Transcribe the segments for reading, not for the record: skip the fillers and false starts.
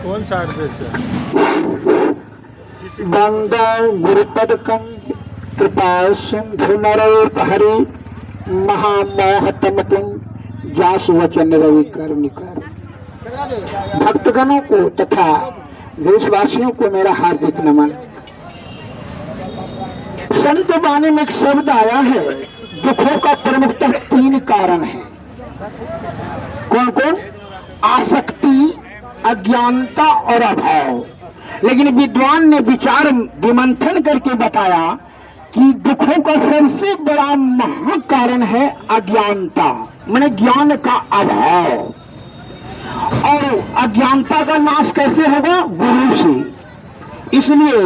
कौन सा आदेश है? बंदो गुरुपदकं कृपा सिंधु नरोपहरि महामोहतमतिं जासु वचन रवि कर्णिकर। भक्तगणों को तथा देशवासियों को मेरा हार्दिक नमन। संत वाणी में एक शब्द आया है, दुखों का प्रमुखतः 3 कारण है। कौन कौन? आसक्ति, अज्ञानता और अभाव। लेकिन विद्वान ने विचार विमंथन करके बताया कि दुखों का सबसे बड़ा महाकारण है अज्ञानता, माने ज्ञान का अभाव। और अज्ञानता का नाश कैसे होगा? गुरु से। इसलिए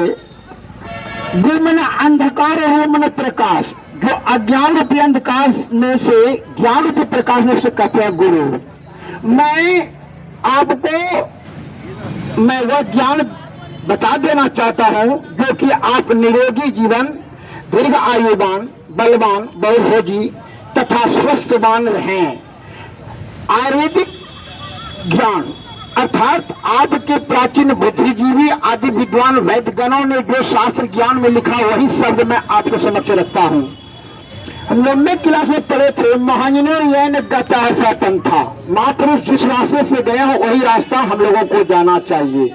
गुरु माने अंधकार और माने प्रकाश। जो अज्ञान रूपी अंधकार में से ज्ञान रूपी प्रकाश में से कहते हैं गुरु। मैं वह ज्ञान बता देना चाहता हूं जो कि आप निरोगी जीवन, दीर्घ आयुवान, बलवान, बहुभोगी तथा स्वस्थवान रहें। आयुर्वेदिक ज्ञान अर्थात आपके प्राचीन बुद्धिजीवी आदि विद्वान वैद्यगणों ने जो शास्त्र ज्ञान में लिखा वही शब्द मैं आपके समक्ष रखता हूं। हम 9वीं क्लास में पढ़े थे, महाजनो यैन गता सा पंथा। महापुरुष जिस रास्ते से गए हो वही रास्ता हम लोगों को जाना चाहिए।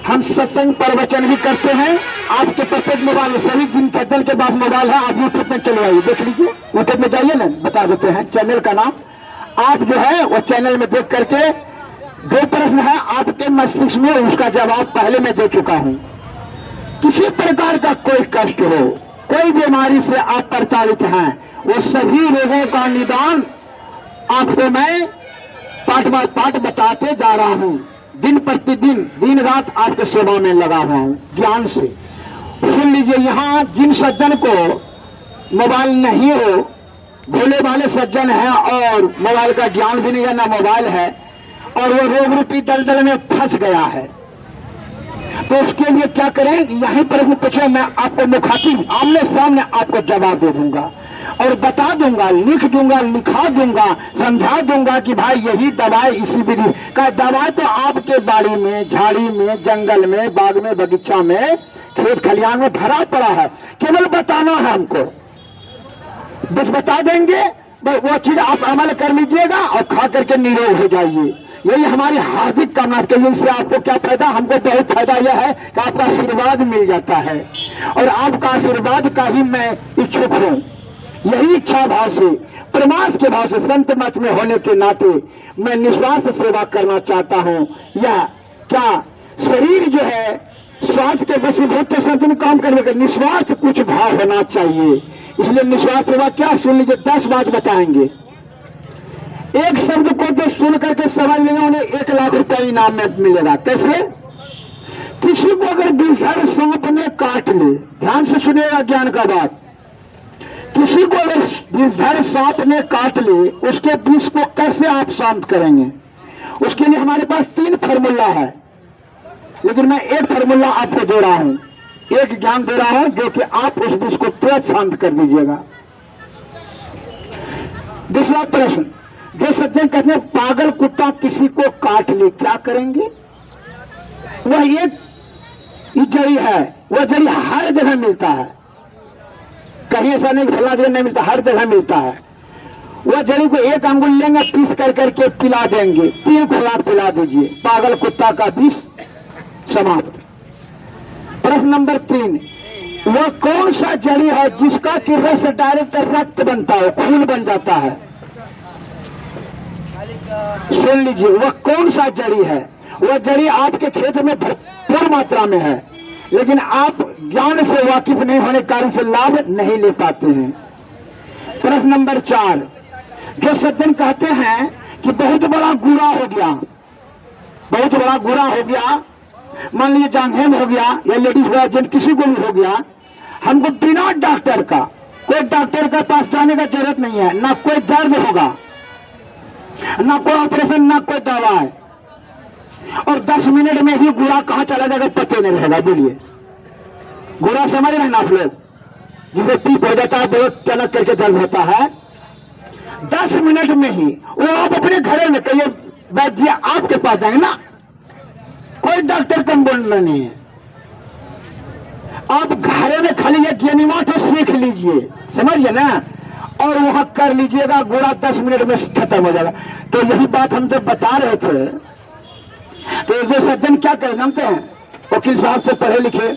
हम सत्संग प्रवचन भी करते हैं। आपके प्रत्येक मोबाइल, सभी दिन सज्जन के पास मोबाइल है, आप यूट्यूब में चले आइए, देख लीजिए। यूट्यूब में जाइए ना, बता देते हैं चैनल का नाम। आप जो है वो चैनल में देख करके जो प्रश्न है आपके मस्तिष्क में, उसका जवाब पहले मैं दे चुका हूं। किसी प्रकार का कोई कष्ट हो, कोई बीमारी से आप प्रताड़ित हैं, वो सभी रोगों का निदान आपको मैं पाठ बार पाठ बताते जा रहा हूं। दिन प्रतिदिन, दिन रात आपके सेवा में लगा हुआ हूं ज्ञान से। सुन लीजिए, यहाँ जिन सज्जन को मोबाइल नहीं हो, भोले वाले सज्जन हैं और मोबाइल का ज्ञान भी नहीं है, ना मोबाइल है, और वो रोग रूपी दलदल में फंस गया है, तो उसके लिए क्या करें? यही प्रश्न पूछे, मैं आपको मुखातिब आमने सामने आपको जवाब दे दूंगा और बता दूंगा, लिख दूंगा, लिखा दूंगा, समझा दूंगा कि भाई यही दवाई, इसी विधि का दवाई तो आपके बाड़ी में, झाड़ी में, जंगल में, बाग में, बगीचा में, खेत खलियान में भरा पड़ा है। केवल बताना है हमको, बस बता देंगे, बस वो चीज आप अमल कर लीजिएगा और खा करके निरोग हो जाइए। यही हमारी हार्दिक कामना के लिए। इससे आपको क्या फायदा? हमको बहुत फायदा यह है कि आपका आशीर्वाद मिल जाता है और आपका आशीर्वाद का ही मैं इच्छुक हूँ। यही इच्छा भाव से, परमार्थ के भाव से, संत मत में होने के नाते मैं निस्वार्थ सेवा करना चाहता हूँ। यह क्या शरीर जो है स्वार्थ के वशीभूत संत में काम करने का निस्वार्थ कुछ भाव होना चाहिए। इसलिए निस्वार्थ सेवा क्या? सुन लीजिए, 10 बात बताएंगे। एक शब्द को तो सुन करके समझ लेंगे, उन्हें 1 लाख रुपया इनाम में मिलेगा। कैसे? किसी को अगर विषधर सांप ने काट ले, ध्यान से सुनिएगा ज्ञान का बात, किसी को अगर विषधर सांप ने काट ले, उसके विष को कैसे आप शांत करेंगे? उसके लिए हमारे पास 3 फार्मूला है, लेकिन मैं एक फार्मूला आपको दे रहा हूं, एक ज्ञान दे रहा हूं जो कि आप उस विष को तुरंत शांत कर दीजिएगा। दूसरा प्रश्न, जो सज्जन कहते हैं पागल कुत्ता किसी को काट ले, क्या करेंगे? वह एक जड़ी है, वह जड़ी हर जगह मिलता है, कहीं ऐसा नहीं फला जगह नहीं मिलता, हर जगह मिलता है। वह जड़ी को 1 अंगुल लेंगे, पीस कर करके पिला देंगे, 3 खुराक पिला दीजिए, पागल कुत्ता का विष समाप्त। प्रश्न नंबर 3, वह कौन सा जड़ी है जिसका कि रस डायरेक्ट रक्त बनता है, खून बन जाता है? सुन लीजिए, वह कौन सा जड़ी है? वह जड़ी आपके खेत में भरपूर मात्रा में है, लेकिन आप ज्ञान से वाकिफ नहीं होने के कारण से लाभ नहीं ले पाते हैं। प्रश्न नंबर 4, जो सज्जन कहते हैं कि बहुत बड़ा गुरा हो गया, बहुत बड़ा गुरा हो गया, मान लीजिए जांघेम हो गया या लेडीज हो गया, जेंट किसी को भी हो गया, हमको बिना डॉक्टर का, कोई डॉक्टर के पास जाने का जरूरत नहीं है, ना कोई दर्द होगा, ना कोई ऑपरेशन, ना कोई दवा है, और 10 मिनट में ही गुरा कहां चला जाएगा पता नहीं रहेगा। बोलिए, गुरा समझ रहे हैं ना आप लोग? जिसे पीप हो जाता है, बहुत चलक करके दर्द होता है, 10 मिनट में ही वो आप अपने घरे में कहिए, वैद्य आपके पास जाएंगे ना, डॉक्टर कम बोलना नहीं है। आप घरे में खाली एक गेनीमाट सीख लीजिए, समझिए ना, और वहां कर लीजिएगा, गोड़ा 10 मिनट में खत्म हो जाएगा। तो यही बात हम जब बता रहे थे तो जो सज्जन क्या कर जानते हैं, वकील साहब से पढ़े लिखे,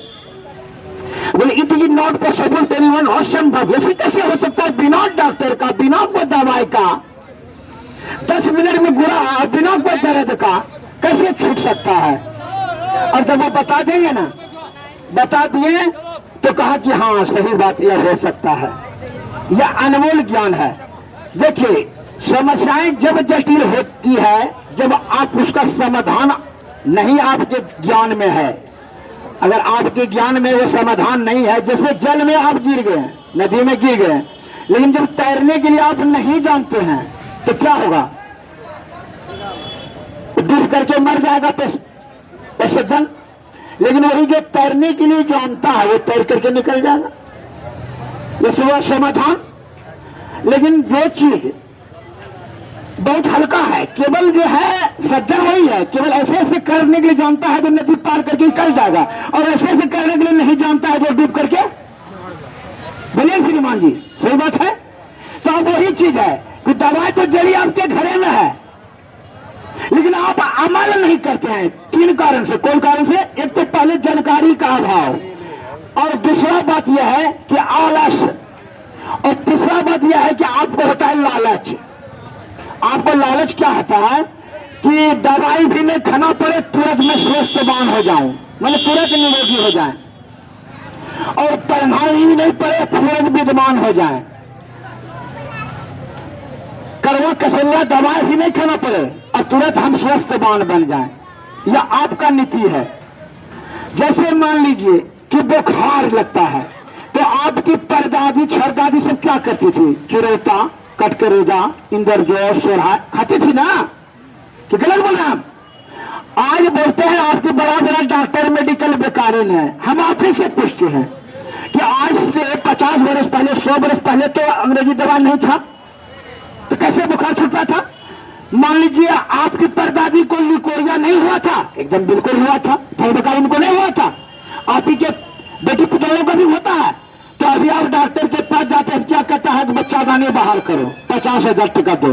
बोले it is not possible to anyone, असंभव, ऐसे कैसे हो सकता है बिना डॉक्टर का, बिना कोई दवाई का 10 मिनट में गोड़ा बिना कोई दर्द का कैसे छूट सकता है। और जब वो बता देंगे ना, बता दिए तो कहा कि हाँ सही बात यह हो सकता है, यह अनमोल ज्ञान है। देखिए समस्याएं जब जटिल होती है, जब आप उसका समाधान नहीं आपके ज्ञान में है, अगर आपके ज्ञान में वो समाधान नहीं है, जैसे जल में आप गिर गए, नदी में गिर गए, लेकिन जब तैरने के लिए आप नहीं जानते हैं तो क्या होगा, डूब करके मर जाएगा तो सज्जन। लेकिन वही जो तैरने के लिए जानता है वो तैर करके निकल जाएगा, जैसे वह समाधान। लेकिन जो चीज बहुत हल्का है, केवल जो है सज्जन वही है, केवल ऐसे ऐसे करने के लिए जानता है जो नदी पार करके निकल जाएगा, और ऐसे ऐसे करने के लिए नहीं जानता है जो डूब करके, बोलिए श्रीमान जी सही बात है। तो अब वही चीज है कि दवाई तो जड़ी आपके घरे में है, लेकिन आप अमल नहीं करते हैं 3 कारण से। कौन कारण से? एक तो पहले जानकारी का अभाव, और दूसरा बात यह है कि आलस, और तीसरा बात यह है कि आपको होता है लालच। आपको लालच क्या होता है कि दवाई भी नहीं खाना पड़े, तुरंत में स्वस्थवान हो जाऊं, मतलब तुरंत निरोगी हो जाए, और पढ़ना ही नहीं पड़े तुरंत विद्वान हो जाए, करवा कसलिया दवाई भी नहीं खाना पड़े और तुरंत हम स्वस्थवान बन जाएं। यह आपका नीति है। जैसे मान लीजिए कि बुखार लगता है तो आपकी परदादी छरदादी सब क्या करती थी, चिरौता, कटकरेजा, इंद्रजोर, सोरहा खाती थी ना, कि गलत बोल रहे हैं? आज बोलते हैं आपके बड़ा बड़ा डॉक्टर मेडिकल बेकारिन है। हम आप ही से पूछते हैं कि आज से 50 वर्ष पहले, 100 वर्ष पहले तो अंग्रेजी दवा नहीं था, तो कैसे बुखार छूटता था? मान लीजिए आपकी परदादी को लिकोरिया नहीं हुआ था, एकदम बिल्कुल हुआ था, बुखार उनको नहीं हुआ था, आप ही के बेटी पुतलों का भी होता है। तो अभी आप डॉक्टर के पास जाते हैं, क्या कहता है कि बच्चा दाने बाहर करो, 50,000 टका दो।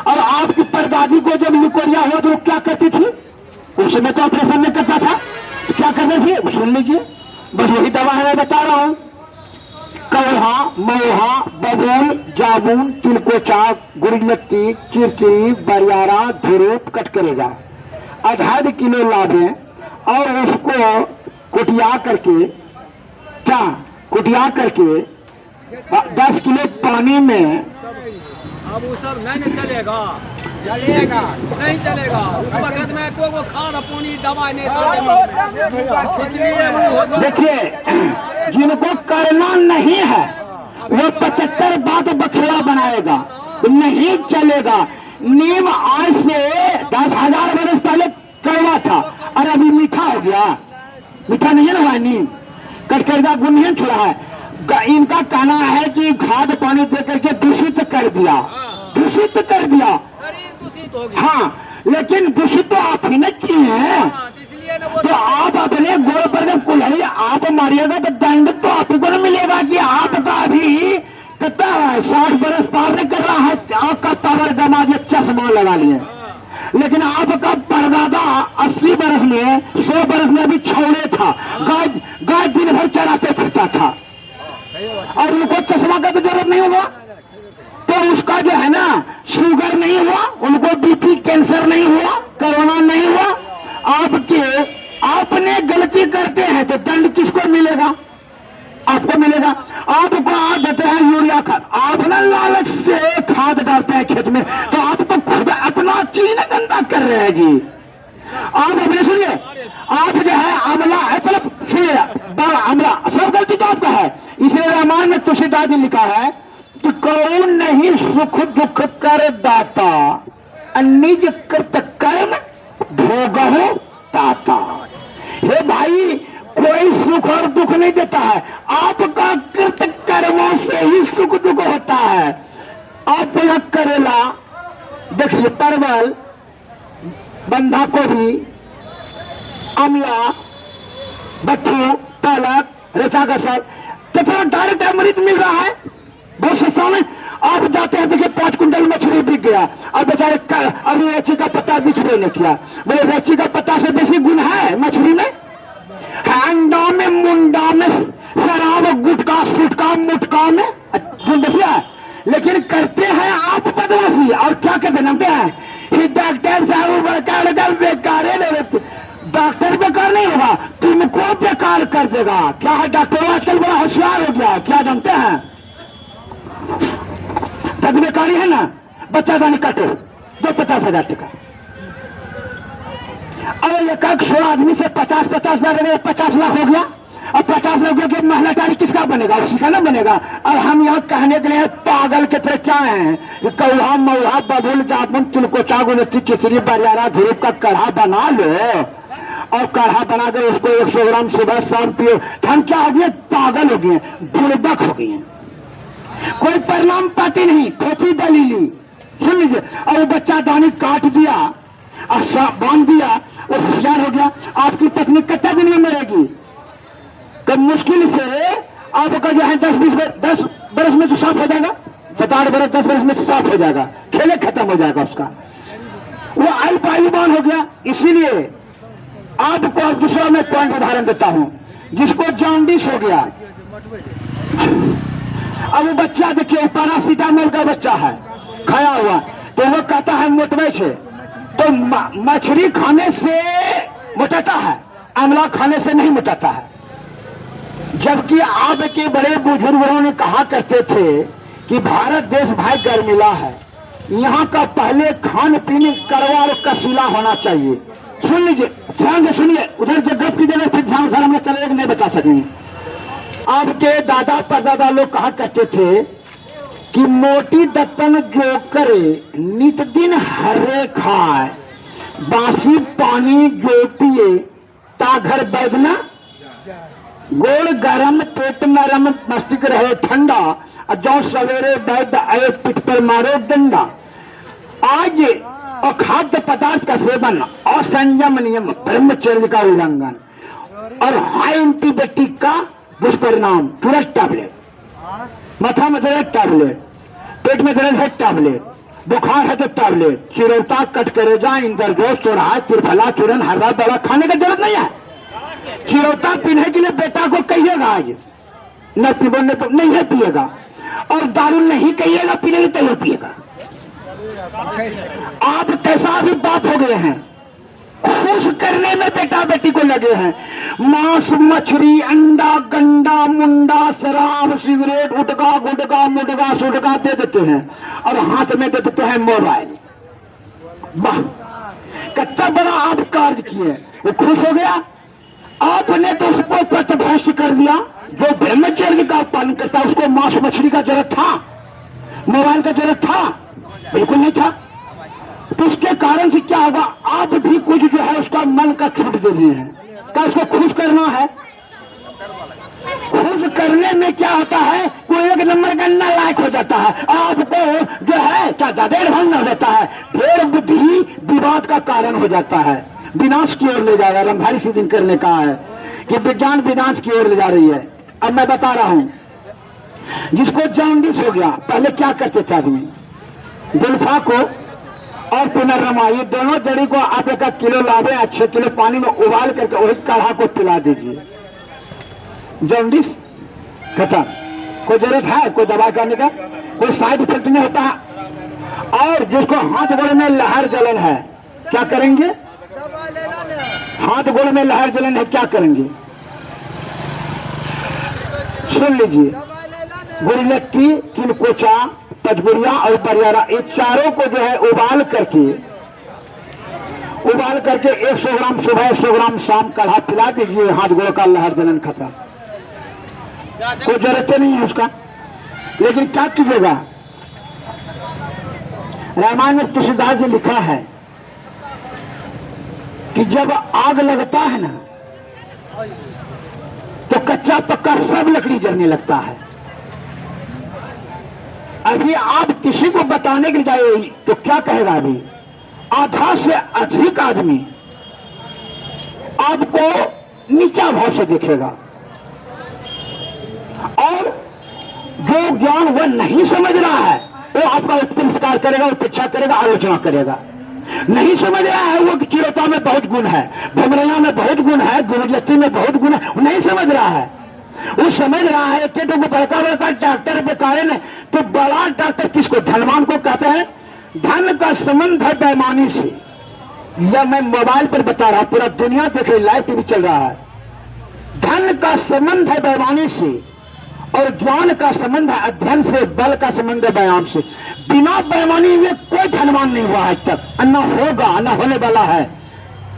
और आपकी परदादी को जब लिकोरिया हुआ तो वो क्या करती थी? उस समय तो ऑपरेशन नहीं करता था, तो क्या करते थे सुन लीजिए, बस वही दवा है मैं बता रहा हूं। कौहा, मौहा, बबूल, जामुन, तिलकोचा, गुड़लत्ती, चिरचिरी, बरियारा, धुरूप, कटकरेजा 1/2 किलो लादें और उसको कुटिया करके, क्या कुटिया करके 10 किलो पानी में, अब वो सब नहीं चलेगा, चलेगा नहीं चलेगा, उस वक्त में को खाना पानी दवाई नहीं इसलिए। देखिए जिनको करना नहीं है वो 75 बात बखला बनाएगा, नहीं चलेगा। नीम आज से 10,000 वर्ष पहले कड़वा था और अभी मीठा हो गया, मीठा नहीं है ना नीम, कटकरेजा गुण नहीं छोड़ा है। इनका कहना है कि खाद पानी दे करके दूषित कर दिया, दूषित कर दिया, शरीर दूषित हो गया। हाँ, लेकिन दूषित तो आप ही ने किए हैं, तो आप अपने गोड़ पर जब कुल्हाड़ी आप मारिएगा तो दंड तो आप ही को नहीं मिलेगा कि आपका अभी कितना है 60 बरस पार नहीं कर रहा है, आपका पावर जमा के चश्मा लगा लिए, लेकिन आपका परदादा 80 बरस में 100 बरस में अभी छौड़े था, गाय दिन भर चराते फिरता था, और उनको चश्मा का तो जरूरत नहीं होगा। तो उसका जो है ना शुगर नहीं हुआ, उनको बीपी कैंसर नहीं हुआ, कोरोना नहीं हुआ। आपने गलती करते हैं तो दंड किसको मिलेगा? आपको मिलेगा। आपको आज देते हैं यूरिया खाद, आप ना लालच से खाद डालते हैं खेत में, तो आप तो खुद अपना चीज ना गंदा कर रहे हैं जी। आप अपने सुनिए, आप जो है अमला है, मतलब सुनिए अमला, सब गलती तो आपका है। इसलिए रामायण में तुलसीदास जी लिखा है कि कौन नहीं सुख दुख कर दाता, निज कृत कर्म भोगहु ताता। हे भाई, कोई सुख और दुख नहीं देता है, आपका कृत कर्मों से ही सुख दुख होता है। आप करेला देखिए, परवल, बंधा गोभी, आमला, बट्टू, पालक, रेचा का साग तथा डायरेक्ट अमृत मिल रहा है बहुत सस्ता में। आप जाते हैं देखिए 5 कुंटल मछली बिक गया और बेचारे अभी रेची का पत्ता बिक्री नहीं किया। बोले रेची का पत्ता से बेसी गुण है मछली में? अंडा में, मुंडा में, शराब, गुटका, सुटका, मुटका में बसिया, लेकिन करते हैं आप बदमाशी। और क्या कहते जानते हैं? डॉक्टर साहब बड़का बेकार ले लेते। डॉक्टर बेकार नहीं होगा, तुमको बेकार कर देगा। क्या है डॉक्टर आजकल बड़ा होशियार हो गया, क्या जानते हैं? तब बेकारी है ना, बच्चा दानी काटो दो 50,000 टका। और एक 100 आदमी से 50,000 50 लाख हो गया। और 50 लाख हो गया, महिलादारी किसका बनेगा? उसी का ना बनेगा। और हम यहाँ कहने के लिए पागल के तरह क्या है? कौहा मऊहा बबुल जामुन तिलको चागुन खिचड़ी बरियारा धूप का कढ़ा बना लो और कढ़ा बनाकर उसको 100 ग्राम सुबह शाम पियो। हम क्या हो गए? पागल हो गए, बुड़बक हो गए। कोई परिणाम पाती नहीं, थोपी दलीली। सुन लीजिए, और वो बच्चा दानी काट दिया और बांध दिया, वो होशियार हो गया। आपकी पत्नी कितने दिन में मरेगी? कब मुश्किल से आपका जो है 10 बरस में तो साफ हो जाएगा, 7-8 बरस 10 बरस में तो साफ हो जाएगा, खेले खत्म हो जाएगा उसका। वो अल्पायुमान हो गया। इसीलिए आपको दूसरा मैं पॉइंट उदाहरण देता हूं, जिसको जॉन्डिस हो गया। अब वो बच्चा देखिए पैरासीटामोल का बच्चा है खाया हुआ, तो वो कहता है मोटवे छे। तो मछली खाने से मोटाता है, आंवला खाने से नहीं मोटाता है। जबकि आपके बड़े बुजुर्गों ने कहा करते थे कि भारत देश भाई गर्मिला है, यहाँ का पहले खान पीने कड़वा और कसीला होना चाहिए। सुन लीजिए, ध्यान से सुनिए, उधर जगत की जगह फिर ध्यान से हम चलेंगे नहीं बता सकेंगे। आपके दादा परदादा लोग कहा करते थे कि मोटी दत्तन जो करे नित दिन हरे खाए, बासी पानी जो पिए ता घर बैदना, गोड़ गरम पेट नरम मस्तिष्क रहे ठंडा, और जो सवेरे वैद्य आए पिठ पर मारो डंडा। आज अखाद्य पदार्थ का सेवन और संयम नियम ब्रह्मचर्य का उल्लंघन और हाई एंटीबायोटिक का दुष्परिणाम, तुरंत टैबलेट, माथा में दर्द टैबलेट, पेट में दर्द है टैबलेट, बुखार है तो टैबलेट, चिरौता कट करेजा इंद्रजोश चौराहा त्रिफला चूरन हर्रा दवा खाने की जरूरत नहीं है। चिरौता पीने के लिए बेटा को कहिएगा आज न पीबो न तो नहीं है पिएगा, और दारू नहीं कहिएगा पीने के तो पिएगा। आप कैसा अभी बाप हो गए हैं, खुश करने में बेटा बेटी को लगे हैं। मांस मछली अंडा गंडा मुंडा शराब सिगरेट उटका गुटका मुटका सुटका दे देते हैं और हाथ में दे देते हैं मोबाइल। वाह, कितना बड़ा आप कार्य किए, वो खुश हो गया। आपने तो उसको पथभ्रष्ट कर दिया। जो ब्रह्मचर्य का पालन करता उसको मांस मछली का जरूरत था, मोबाइल का जरूरत था? बिल्कुल नहीं था। तो उसके कारण से क्या होगा, आप भी कुछ जो है उसका मन का छूट दे दिए हैं। क्या उसको खुश करना है? खुश करने में क्या होता है, कोई एक नंबर का नालायक हो जाता है, आपको जो है क्या ज्यादा एडवांस हो जाता है, ढेर बुद्धि विवाद का कारण हो जाता है, विनाश की ओर ले जाएगा। रमधारी सिंह करने कहा है कि विज्ञान विनाश की ओर ले जा रही है। अब मैं बता रहा हूं, जिसको जॉन्डिस हो गया, पहले क्या करते थे आदमी, गुल्फा को और पुनर्रमा ये दोनों जड़ी को आप 1 किलो लावे, अच्छे किलो पानी में उबाल करके वही काढ़ा को पिला दीजिए, जॉन्डिस खत्म। कोई जरूरत है कोई दवा करने का, कोई साइड इफेक्ट नहीं होता। और जिसको हाथ गोड़ में लहर जलन है, क्या करेंगे? हाथ गोड़ में लहर जलन है, क्या करेंगे? सुन लीजिए, गुड़लट्टी, तिलकोचा, पचगुड़िया और बरियारा, ये चारों को जो है उबाल करके 100 ग्राम सुबह 100 ग्राम शाम काढ़ा पिला दीजिए, हाथ गोड़ का लहर जलन खत्म। कोई जरूरत नहीं है उसका। लेकिन क्या कीजिएगा, रामायण में तुलसीदास जी लिखा है कि जब आग लगता है ना तो कच्चा पक्का सब लकड़ी जलने लगता है। अभी आप किसी को बताने के लिए जाए तो क्या कहेगा, अभी आधा से अधिक आदमी आपको नीचा भाव से देखेगा, और जो ज्ञान वह नहीं समझ रहा है वो आपका तिरस्कार करेगा, उपेक्षा करेगा, आलोचना करेगा। नहीं समझ रहा है वो चिरता में बहुत गुण है, भमरैया में बहुत गुण है, गुरुजती में बहुत गुण है, वो नहीं समझ रहा है। वो समझ रहा है कि तो बड़का बड़का डॉक्टर बेकारे ने, तो बड़ा डॉक्टर किसको, धनवान को कहते हैं। धन का संबंध है बेईमानी से। यह मैं मोबाइल पर बता रहा, पूरा दुनिया देख रही, लाइव टीवी चल रहा है। धन का संबंध है बेईमानी से, और ज्ञान का संबंध है अध्ययन से, बल का संबंध है व्यायाम से। बिना बेईमानी हुए कोई धनवान नहीं हुआ आज तक, अन्ना होगा, अन्ना होने वाला है।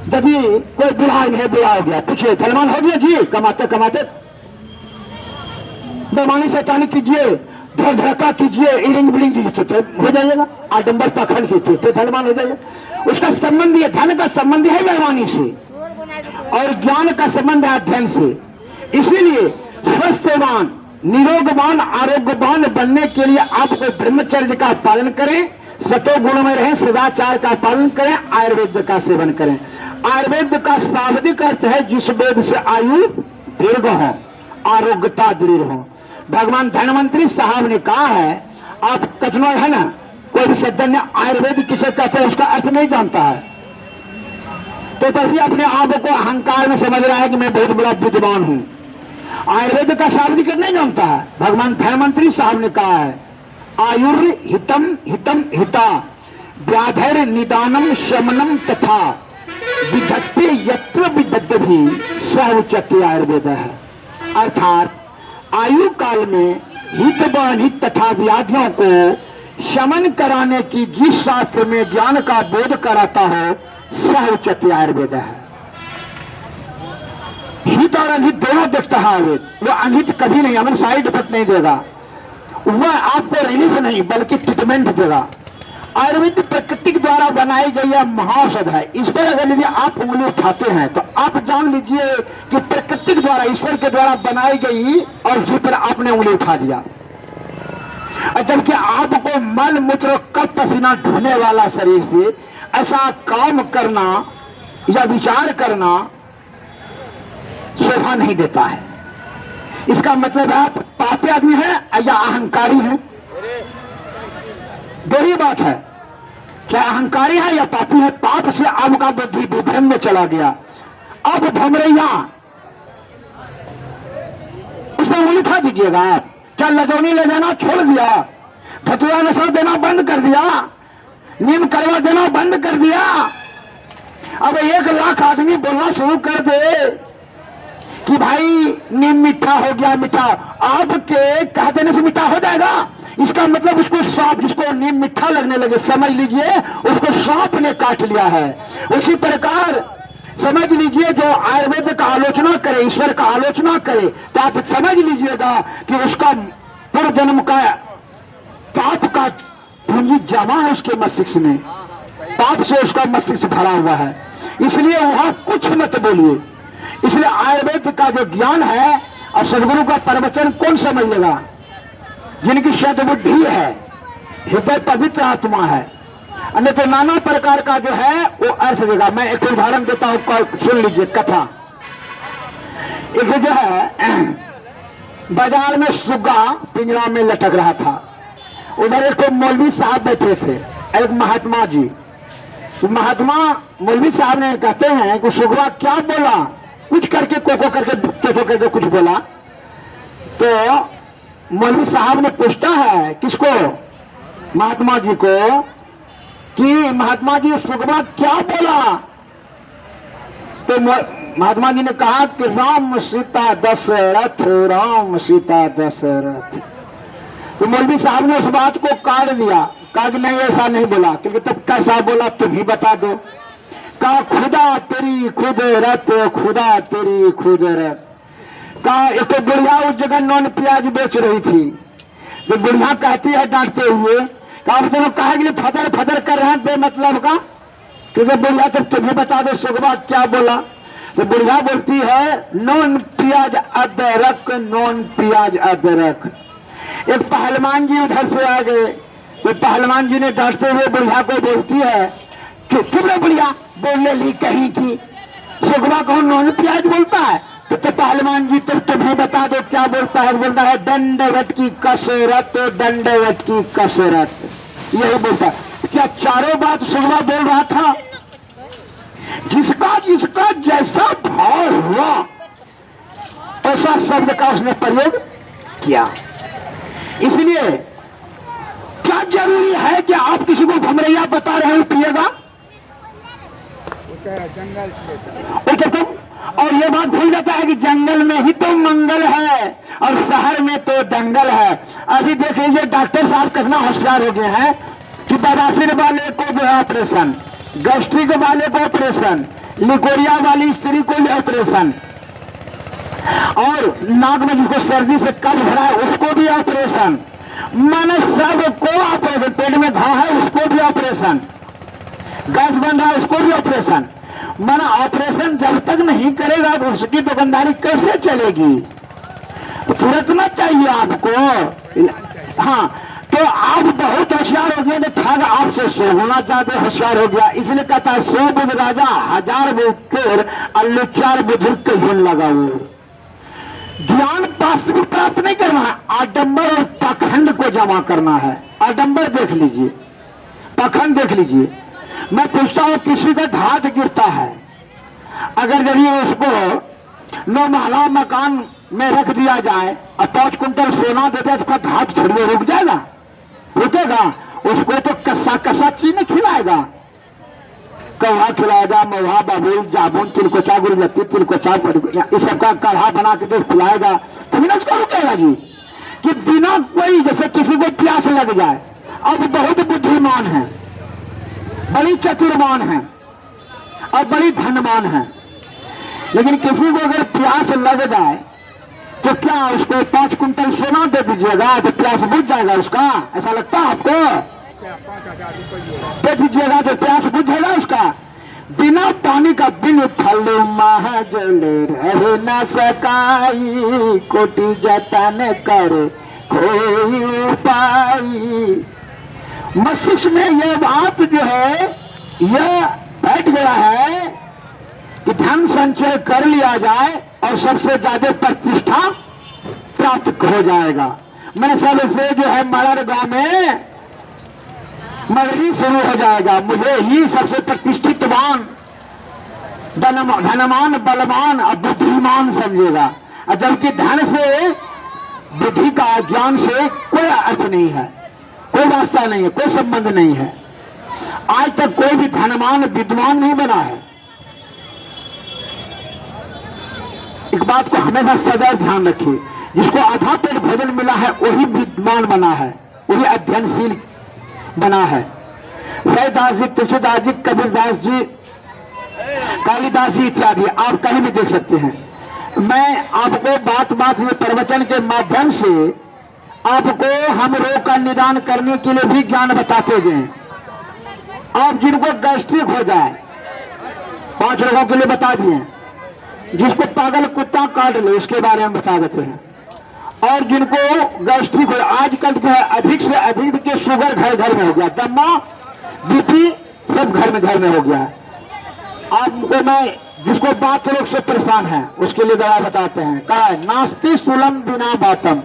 जब भी कोई बुढ़ा है, बुढ़ा हो गया, पूछिए धनवान हो गया जी, कमाते कमाते। बेईमानी से अचानक कीजिए, धर धड़का कीजिए, इरिंग बिरिंग कीजिए, हो जाइएगा। आडंबर पाखंड कीजिए तो धनवान हो जाइएगा। उसका संबंध है, धन का संबंध है बेईमानी से, और ज्ञान का संबंध है अध्ययन से। इसीलिए स्वस्थवान, निरोगवान, आरोग्यवान बनने के लिए आपको ब्रह्मचर्य का पालन करें, सतो गुण में रहें, सदाचार का पालन करें, आयुर्वेद का सेवन करें। आयुर्वेद का शाब्दिक अर्थ है जिस वेद से आयु दीर्घ हो, आरोग्यता दृढ़ हो। भगवान धन्वंतरी साहब ने कहा है, आप कथनो है ना, कोई भी सज्जन ने आयुर्वेद किसे कहते हैं उसका अर्थ नहीं जानता है, तो तभी अपने आप को अहंकार में समझ रहा है कि मैं बहुत बड़ा विद्वान हूं। आयुर्वेद का शाब्दिक नहीं जानता है। भगवान धन्वंतरी साहब ने कहा है, आयुर् हितम हितम हिता व्याधर निदानम शमनम तथा विधत्ते यत्र विदग्ध भी स उच्यते आयुर्वेद है। अर्थात आयु काल में हित व अनित तथा व्याधियों को शमन कराने की जिस शास्त्र में ज्ञान का बोध कराता है सह उच्यते आयुर्वेद है। हित और अनहित दोनों देखता है आयुर्वेद, वो अनहित कभी नहीं, हमें साइड इफेक्ट नहीं देगा, वह आपको रिलीफ नहीं बल्कि ट्रीटमेंट देगा। आयुर्वेद प्रकृति द्वारा बनाई गई यह महाऔषध है। इस पर अगर यदि आप उंगली उठाते हैं तो आप जान लीजिए कि प्रकृति द्वारा, ईश्वर के द्वारा बनाई गई, और उसी पर आपने उंगली उठा दिया। और जबकि आपको मल मूत्र कप पसीना ढोने वाला शरीर से ऐसा काम करना या विचार करना शोभा नहीं देता है। इसका मतलब है आप पापी आदमी है या अहंकारी है, दो ही बात है, क्या अहंकारी है या पापी है। पाप से आपका बुद्धि विभ्रम में चला गया। अब भमरैया उसमें उंगली उठा दीजिएगा आप, क्या लजौनी ले जाना छोड़ दिया, धतूरा नशा देना बंद कर दिया, नीम करवा देना बंद कर दिया। अब 1 लाख आदमी बोलना शुरू कर दे कि भाई नीम मीठा हो गया, मीठा, आपके कह देने से मीठा हो जाएगा। इसका मतलब उसको सांप, जिसको नीम मीठा लगने लगे, समझ लीजिए उसको सांप ने काट लिया है। उसी प्रकार समझ लीजिए जो आयुर्वेद का आलोचना करे, ईश्वर का आलोचना करे, तो आप समझ लीजिएगा कि उसका पूर्व जन्म का पाप का पूंजी जमा है उसके मस्तिष्क में, पाप से उसका मस्तिष्क भरा हुआ है। इसलिए वहां कुछ मत बोलिए। इसलिए आयुर्वेद का जो ज्ञान है और सदगुरु का प्रवचन कौन समझ लेगा, जिनकी शुद्ध बुद्धि है, हृदय पवित्र आत्मा है, अन्य तो नाना प्रकार का जो है वो अर्थ देगा। मैं एक उदाहरण देता हूं, सुन लीजिए कथा। एक जो है बाजार में सुग्गा पिंजरा में लटक रहा था, उधर एक मौलवी साहब बैठे थे, एक महात्मा जी। महात्मा मौलवी साहब ने कहते हैं कि सुग्गा क्या बोला, कुछ करके कोको करके कुछ बोला। तो मौलवी साहब ने पूछता है किसको, महात्मा जी को, कि महात्मा जी सुग्गा क्या बोला। तो महात्मा जी ने कहा कि राम सीता दशरथ, राम सीता दशरथ। तो मौलवी साहब ने उस बात को काट दिया, कहा कि नहीं ऐसा नहीं बोला, क्योंकि तब कैसा बोला तुम ही बता दो। कहा खुदा तेरी खुदरत, खुदा तेरी खुदरत। कहा एक तो बुढ़िया उस जगह नॉन प्याज बेच रही थी, तो बुढ़िया कहती है डांटते हुए, कहा दोनों कहा कि फदर फदर कर रहे हैं बेमतलब का, क्योंकि बुढ़िया तो तुम्हें बता दो सुग्गा क्या बोला। तो बुढ़िया बोलती है नॉन प्याज अदरक, नॉन प्याज अदरक। एक पहलवान जी उधर से आ गए, तो पहलवान जी ने डांटते हुए बुढ़िया को बोलती है चुप रे बुढ़िया, बोलने ली कहीं की, सुगवा को नॉन प्याज बोलता है। तो पहलवान जी तो तुम्हें बता दो क्या बोलता है, बोलता है दंडवत की कसरत, दंडवत की कसरत, यही बोलता है। क्या चारों बात सुगवा बोल रहा था? जिसका जिसका जैसा भाव हुआ ऐसा शब्द का उसने प्रयोग किया। इसलिए क्या जरूरी है कि आप किसी को भमरैया बता रहे हो पिएगा? जंगल तुम और ये बात भूल जाता है कि जंगल में ही तो मंगल है और शहर में तो दंगल है। अभी देख लीजिए डॉक्टर साहब कितना होशियार हो गए हैं कि बवासीर वाले को जो है ऑपरेशन, गैस्ट्रिक वाले को ऑपरेशन, लिकोरिया वाली स्त्री को ऑपरेशन, और नाक में जिसको सर्दी से कब्ज भरा है उसको भी ऑपरेशन, माने सबको ऑपरेशन, पेट में घाव है उसको भी ऑपरेशन, गैस बन रहा है उसको भी ऑपरेशन। माना ऑपरेशन जब तक नहीं करेगा तो उसकी दुकानदारी कैसे चलेगी? फुरकना चाहिए आपको। हाँ, तो आप बहुत होशियार हो गए, ठग आपसे 100 गुना ज्यादा होशियार हो गया। इसलिए कहता है 100 बुध राजा 1000 बुध अल्लू 4 बुजुर्ग के यून लगाओ। ज्ञान वास्तविक प्राप्त नहीं करना है, आडंबर और पाखंड को जमा करना है। आडंबर देख लीजिए, पाखंड देख लीजिए। मैं पूछता हूं किसी का हाथ गिरता है, अगर यदि उसको 9 महला मकान में रख दिया जाए और 5 कुंटल सोना देते तो उसका हाथ छोड़िए रुक जाएगा? रुकेगा? उसको तो कसा कसा चीज नहीं खिलाएगा, कौवा खिलाएगा, महुआ, बबूल, जामुन, तिलकोचा, गुलगत्ती, तिलकोचा, इस सबका काढ़ा बना के तो खिलाएगा, तभी ना उसको रुकेगा जी। कि बिना कोई, जैसे किसी को प्यास लग जाए, अब बहुत बुद्धिमान है, बड़ी चतुरमान है और बड़ी धनवान है, लेकिन किसी को अगर प्यास लग जाए तो क्या उसको 5 कुंटल सोना दे दीजिएगा तो प्यास बुझ जाएगा उसका? ऐसा लगता है आपको? 5000 रुपये दे दीजिएगा तो प्यास बुझेगा उसका? बिना पानी का बिन थल महाजल रह न सकाई, कोटि जतन कर कोई उपाय। मस्तिष्क में यह बात जो है यह बैठ गया है कि धन संचय कर लिया जाए और सबसे ज्यादा प्रतिष्ठा प्राप्त हो जाएगा। मैंने सबसे जो है मरड़ गांव में मगरी शुरू हो जाएगा, मुझे ही सबसे प्रतिष्ठितवान, धनवान, बलवान और बुद्धिमान समझेगा। और जबकि धन से, बुद्धि का, ज्ञान से कोई अर्थ नहीं है, कोई वास्ता नहीं है, कोई संबंध नहीं है। आज तक कोई भी धनवान विद्वान नहीं बना है। एक बात को हमेशा सदैव ध्यान रखिए, जिसको आधा पेट भोजन मिला है वही विद्वान बना है, वही अध्ययनशील बना है। रैदास जी, तुलसीदास जी, कबीरदास जी, कालिदास जी इत्यादि आप कहीं भी देख सकते हैं। मैं आपको बात बात ये प्रवचन के माध्यम से आपको हम रोग का निदान करने के लिए भी ज्ञान बताते गए। आप जिनको गैस्ट्रिक हो जाए 5 लोगों के लिए बता दिए, जिसको पागल कुत्ता काट ले उसके बारे में बता देते हैं, और जिनको गैस्ट्रिक हो, आजकल जो है अधिक से अधिक के शुगर घर घर में हो गया, दमा, बीपी सब घर में हो गया है। आपको मैं, जिसको बात रोग से परेशान है उसके लिए दवा बताते हैं। कहा है नास्ति सुलम बिना बातम,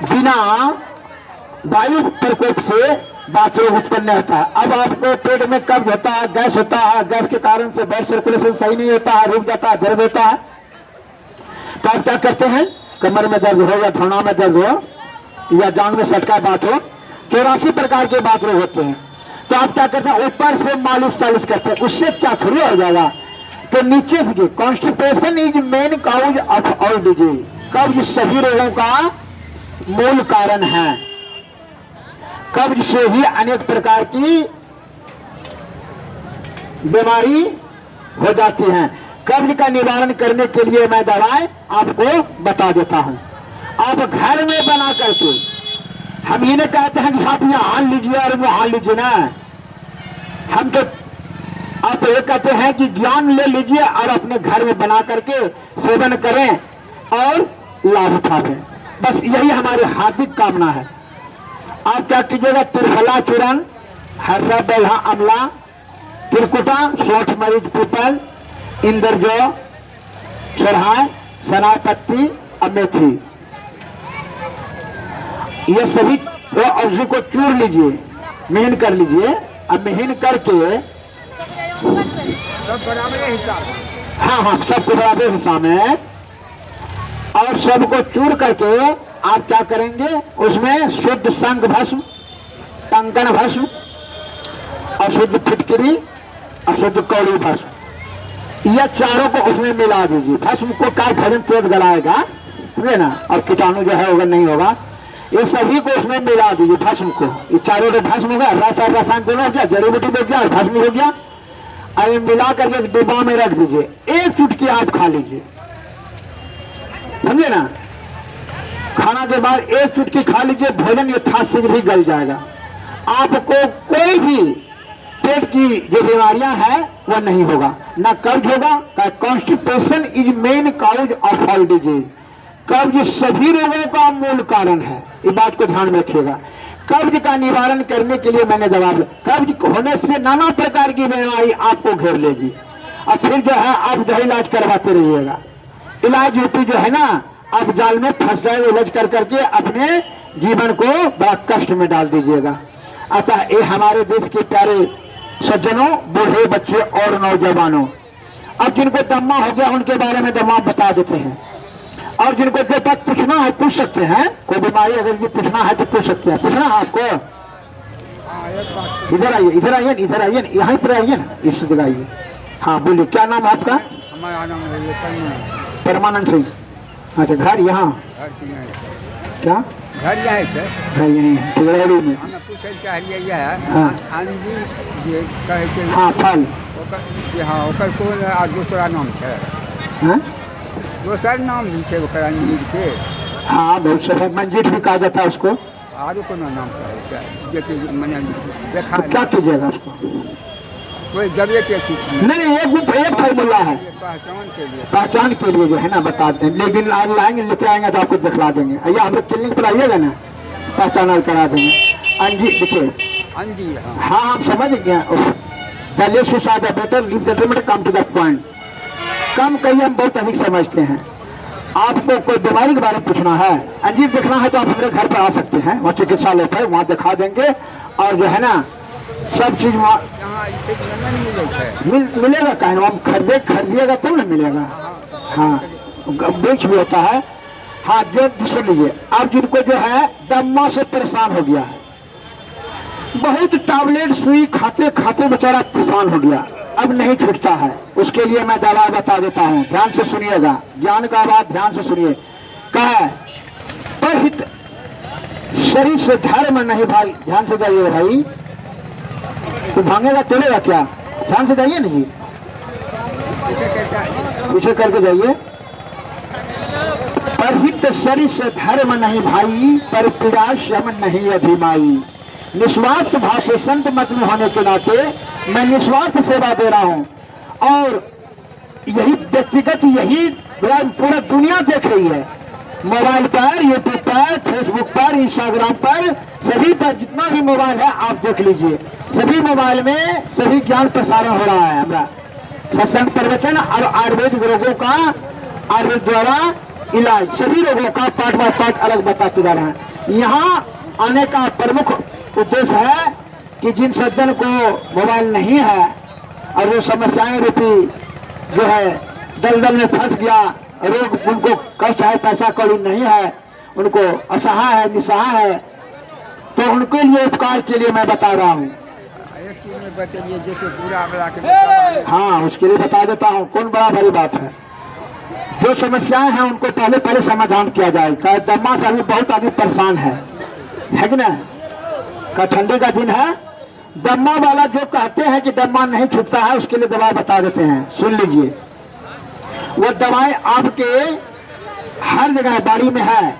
बिना वायु प्रकोप से बात रोग उत्पन्न होता है। अब आपको पेट में कब्ज होता है, गैस होता है, गैस के कारण से ब्लड सर्कुलेशन सही नहीं होता है, रुक जाता है, दर्द होता है, तो आप क्या करते हैं? कमर में दर्द हो या धौना में दर्द हो या जांग में सटका बात हो, 84 प्रकार के बात रोग होते हैं। तो आप क्या करते हैं? ऊपर से मालिश तालिश करते हैं, उससे क्या थोड़ी हो जाएगा? तो नीचे से constipation is main cause of all disease, कब्ज सभी रोगों का मूल कारण है। कब्ज से ही अनेक प्रकार की बीमारी हो जाती है। कब्ज का निवारण करने के लिए मैं दवाएं आपको बता देता हूं। आप घर में बना करके, हम ये नहीं कहते हैं कि आप ये हाल लीजिए और वो हाल लीजिए ना, हम तो आप ये कहते हैं कि ज्ञान ले लीजिए और अपने घर में बना करके सेवन करें और लाभ उठावें। बस यही हमारी हार्दिक कामना है। आप क्या कीजिएगा? त्रिफला चूर्ण, हर्रा बेल्हा अमला, त्रिकुटा, 60 मरीच पीपल, इंद्रजो, चढ़ाए, सराय पत्ती, अमेथी, ये सभी तो औषधि को चूर लीजिए, महीन कर लीजिए। अब महीन करके सब बराबर हिसाब। हाँ हाँ, सबको बराबर हिसाब में, और सबको चूर करके आप क्या करेंगे, उसमें शुद्ध शंख भस्म, कंकण भस्म, और शुद्ध फिटकरी, और शुद्ध कौड़ी भस्म, यह चारों को उसमें मिला दीजिए। भस्म को क्या भजन तेज गलाएगा, समझे ना, और कीटाणु जो है होगा नहीं होगा। ये सभी को उसमें मिला दीजिए, भस्म को। ये चारों जो भस्म हो गया, रस और रसायन दोनों हो गया, जड़ी बूटी हो गया और भस्म हो गया। अब मिला करके डिब्बा में रख दीजिए, एक चुटकी आप खा लीजिए, समझे ना। खाना के बाद एक चुटकी खा लीजिए, भोजन यथाशीघ्र भी गल जाएगा। आपको कोई भी पेट की जो बीमारियां हैं वो नहीं होगा, ना कब्ज होगा। Constipation is main cause of all disease. कब्ज सभी रोगों का मूल कारण है, इस बात को ध्यान में रखिएगा। कब्ज का निवारण करने के लिए मैंने जवाब दिया। कब्ज होने से नाना प्रकार की बीमारी आपको घेर लेगी, और फिर जो है आप जो इलाज करवाते रहिएगा। इलाज रूपी जो है ना, आप जाल में फंस जाए, उलझ कर करके अपने जीवन को बड़ा कष्ट में डाल दीजिएगा। अतः ये हमारे देश के प्यारे सज्जनों, बूढ़े, बच्चे और नौजवानों, अब जिनको दम्मा हो गया उनके बारे में दम्मा बता देते हैं, और जिनको जो तक पूछना है पूछ सकते हैं। कोई बीमारी अगर ये पूछना है तो पूछ सकते हैं। पूछना है आपको, इधर आइए, इधर आइए, इधर आइए, यहाँ पर आइए ना, इस जगह आइए। हाँ बोलिए, क्या नाम है आपका? हमारा नाम है परमानंद सिंह। अच्छा, घर यहाँ? क्या घर यहाँ है? घर यहीं है, टिगड़ौली में। हम पूछे चाहिए हाँ। आंधी ये कहे के हाँ, फल। हाँ, ओकर कौन और दूसरा नाम है? हाँ, दोसर नाम भी है ओकर अंजीर के। हाँ, बहुत सारा मंजीर भी कहा जाता है उसको। आरो कोनो नाम है जो कि मैंने देखा तो क्या कीजिएगा उसको? कोई जबे के चीज नहीं, एक फार्मूला है पहचान के लिए जो है ना, बताते हैं। लेकिन आज लाएंगे, लेते आएंगे तो आपको दिखला देंगे। आइए, हम लोग क्लिनिक पर आइएगा ना, पहचान करा देंगे। अंजीर देखिए, अंजीर। हाँ, हम समझ गए। पहले सुसादा better leave the limit, come to the point. कम कहिए, हम बहुत अधिक समझते हैं। आपको कोई बीमारी के बारे में पूछना है, अंजीर देखना है, तो आप हमारे घर पर आ सकते हैं, वहाँ चिकित्सालय पर, वहाँ दिखा देंगे। और जो है ना, सब चीज वहाँ मिलेगा। कहीं हम खरीदिएगा तब ना मिलेगा। हाँ, बेच भी होता है। हाँ, जो सुन लीजिए, अब जिनको जो है दम्मा से परेशान हो गया है, बहुत टैबलेट सुई खाते खाते बेचारा परेशान हो गया, अब नहीं छूटता है, उसके लिए मैं दवा बता देता हूँ। ध्यान से सुनिएगा, ज्ञान का बात ध्यान से सुनिए। कहा परहित शरीर से धर्म नहीं भाई, ध्यान से जाइए भाई, तो भागेगा चलेगा क्या? ध्यान से जाइए नहीं, पीछे करके जाइए। परहित शरीर से धर्म नहीं भाई, पर पीड़ा शम नहीं अधिमाई। निस्वार्थ भाव से संत मत में होने के नाते मैं निस्वार्थ सेवा दे रहा हूँ, और यही व्यक्तिगत, यही पूरा दुनिया देख रही है। मोबाइल पर, यूट्यूब पर, फेसबुक पर, इंस्टाग्राम पर, सभी पर जितना भी मोबाइल है आप देख लीजिए। सभी मोबाइल में सभी ज्ञान प्रसारण हो रहा है। हमारा सत्संग, प्रवचन और आयुर्वेद रोगों का, आयुर्वेद द्वारा इलाज, सभी रोगों का पार्ट बाय पार्ट अलग बताते जा रहे हैं। यहाँ आने का प्रमुख उद्देश्य है कि जिन सज्जन को मोबाइल नहीं है और वो समस्याएं रूपी जो है दलदल में फंस गया, रोग उनको कष्ट है, पैसा कौड़ी नहीं है, उनको असहाय है, निसहाय है, तो उनके लिए उपकार के लिए मैं बता रहा हूँ। एक चीज में बताइए, जैसे पूरा बड़ा के हाँ, उसके लिए बता देता हूँ, कौन बड़ा बड़ी बात है। जो समस्याएं हैं उनको पहले समाधान किया जाए। दम्मा से अभी बहुत आदमी परेशान है कि ना? का ठंडी का दिन है, दम्मा वाला जो कहते हैं कि दम्मा नहीं छूटता है, उसके लिए दवा बता देते हैं, सुन लीजिए। वो दवाएं आपके हर जगह बाड़ी में है।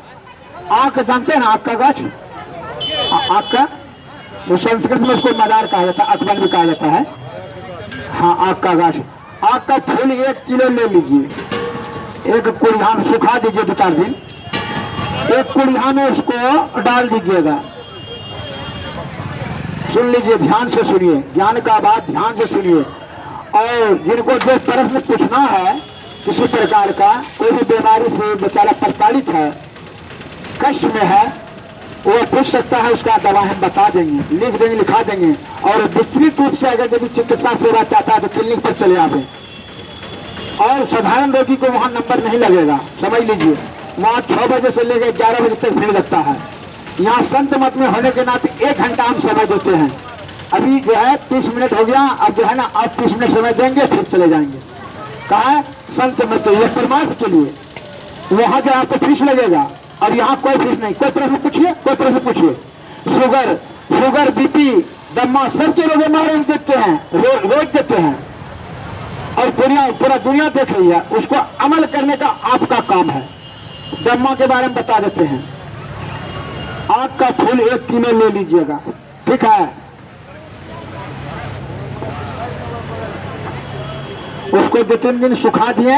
आक जानते हैं ना, आक का गाछ, आक का, वो संस्कृत में उसको मदार कहा जाता है, अकबन भी कहा जाता है। हाँ, आक का गाछ, आक का फूल 1 किलो ले लीजिए, एक कुड़िया में सुखा दीजिए 2-4 दिन, एक कुड़िया में उसको डाल दीजिएगा। सुन लीजिए, ध्यान से सुनिए, ज्ञान का बात ध्यान से सुनिए। और जिनको जो प्रश्न पूछना है किसी प्रकार का, कोई भी बीमारी से बेचारा प्रताड़ित है, कष्ट में है, वो पूछ सकता है, उसका दवा हम बता देंगे, लिख देंगे, लिखा देंगे। और विस्तृत रूप से अगर यदि चिकित्सा सेवा चाहता है तो क्लिनिक पर चले आवे। और साधारण रोगी को वहाँ नंबर नहीं लगेगा, समझ लीजिए। वहाँ 6 बजे से लेकर 11 बजे तक भीड़ लगता है। यहाँ संत मत में होने के नाते 1 घंटा हम समय देते हैं। अभी जो है 30 मिनट हो गया, अब जो है ना आप 30 मिनट समय देंगे फिर चले जाएंगे। कहा है संत मत, ये परामर्श के लिए। वहाँ जो आपको फीस लगेगा और यहाँ कोई फीस नहीं। कोई प्रश्न पूछिए, कोई प्रश्न पूछिए। शुगर बीपी दम्मा सबके रोग हमारे देते हैं, रोज देते हैं। और पूरा दुनिया देख रही है, उसको अमल करने का आपका काम है। दम्मा के बारे में बता देते हैं। आग का फूल 1 किलो ले लीजिएगा, ठीक है। उसको 2-3 दिन सुखा दिए,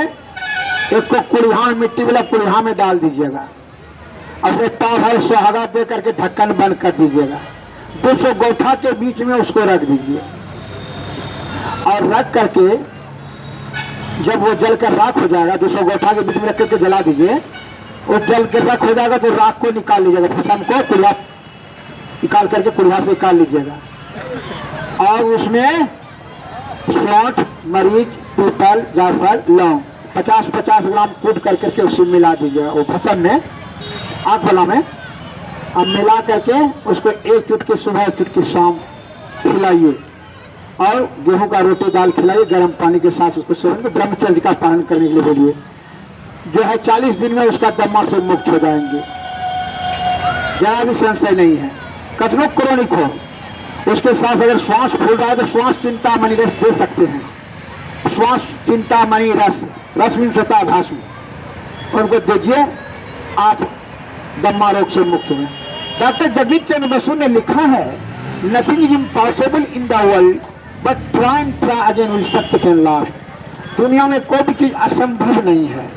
एक को कुल्हा में, मिट्टी वाला कुल्हा में डाल दीजिएगा और फिर पाव भर सुहागा दे करके ढक्कन बंद कर दीजिएगा। 200 गोठा के बीच में उसको रख दीजिए और रख करके जब वो जल कर राख हो जाएगा, 200 गोठा के बीच में रख करके जला दीजिए। वो जल के राख हो जाएगा तो राख को निकाल लीजिएगा, भस्म को कुल्हा निकाल करके कुल्हा से निकाल लीजिएगा। और उसमें सौंठ, मरीच, पीपल, जायफल, लौंग 50-50 ग्राम कूट करके उसे मिला दीजिएगा वो भस्म में, आग वाला में। अब मिला करके उसको 1 चुटकी सुबह, 1 चुटकी शाम खिलाइए। और गेहूं का रोटी दाल खिलाइए गर्म पानी के साथ, उसको सेवन में ब्रह्मचर्य का पालन करने के लिए बोलिए। जो है 40 दिन में उसका दम्मा से मुक्त हो जाएंगे, जरा भी संशय नहीं है। कतनो क्रोनिक हो, उसके साथ अगर श्वास फूल रहा है तो श्वास चिंतामणि रस दे सकते हैं। श्वास चिंतामणि रस, रस मीन्स होता है भाषण, उनको दीजिए, आप दम्मा रोग से मुक्त हुए। डॉक्टर जगदीश चंद्र बसु ने लिखा है, nothing is impossible in the world but try and try again will सत्य कैन लास्ट। दुनिया में कोई भी चीज असंभव नहीं है।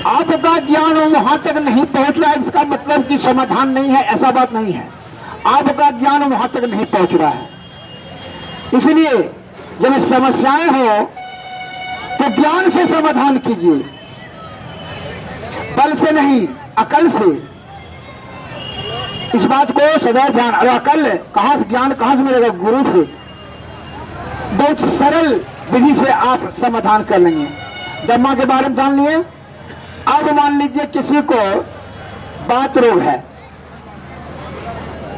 आपका ज्ञान वहां तक नहीं पहुंच रहा है, इसका मतलब कि समाधान नहीं है, ऐसा बात नहीं है। आपका ज्ञान वहां तक नहीं पहुंच रहा है। इसलिए जब समस्याएं हो तो ज्ञान से समाधान कीजिए, बल से नहीं, अकल से। इस बात को सदैव ध्यान। और अकल कहां से, ज्ञान कहां से मिलेगा? गुरु से। बहुत सरल विधि से आप समाधान कर लेंगे। दम्मा के बारे में जान लिए। अब मान लीजिए किसी को बात रोग है,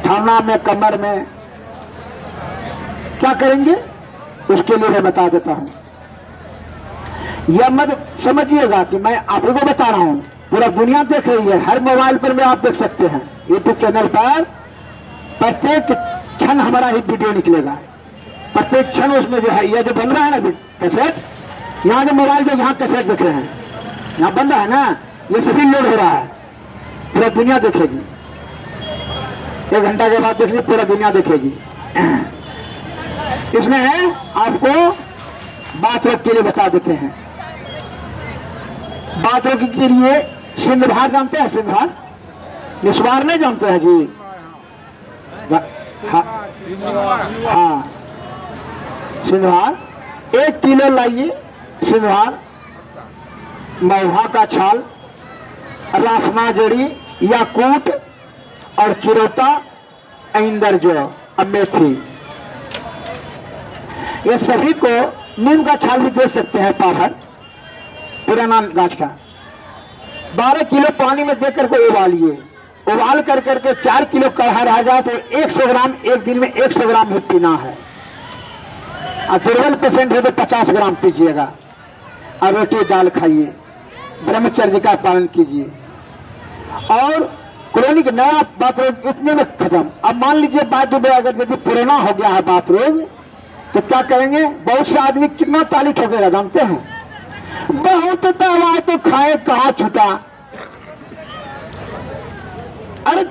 थाना में, कमर में, क्या करेंगे उसके लिए मैं बता देता हूं। यह मत समझिएगा कि मैं आप लोगों को बता रहा हूं, पूरा दुनिया देख रही है। हर मोबाइल पर में आप देख सकते हैं, यूट्यूब चैनल पर प्रत्येक क्षण हमारा ही वीडियो निकलेगा। प्रत्येक क्षण उसमें जो है, यह जो बन रहा है ना कैसेट, यहाँ जो मोबाइल जो यहाँ कैसेट देख रहे हैं, यहाँ बन रहा है ना, ये सभी लोड हो रहा है, पूरा दुनिया देखेगी। 1 घंटा के बाद देख लीजिए, पूरा दुनिया देखेगी। इसमें आपको बात रोग के लिए बता देते हैं। बात रोग के लिए सिंधभार जानते हैं? सिंधभार, निस्वार नहीं जानते हैं जी? हाँ, सिंधभार 1 किलो लाइए। सिंधभार, महुआ का छाल, राफना जड़ी, याकूट और चिरोता, इंदर जो मेथी, ये सभी को, नीम का छाल भी दे सकते हैं, पाभर पुराना गाछ का। 12 किलो पानी में देकर के उबालिए। उबाल कर करके 4 किलो कढ़ा रह जाए तो 100 ग्राम, एक दिन में 100 ग्राम ही पीना है। और दुर्बल पेशेंट है तो 50 ग्राम पीजिएगा। और रोटी दाल खाइए, ब्रह्मचर्य का पालन कीजिए। और क्रोनिक नया बात रोग इतने में खत्म। अब मान लीजिए बात जो अगर यदि पुराना हो गया है बात रोग, तो क्या करेंगे? बहुत से आदमी कितना तालिक हो गया जानते हैं? बहुत दवा तो खाए, कहाँ छूटा। अरे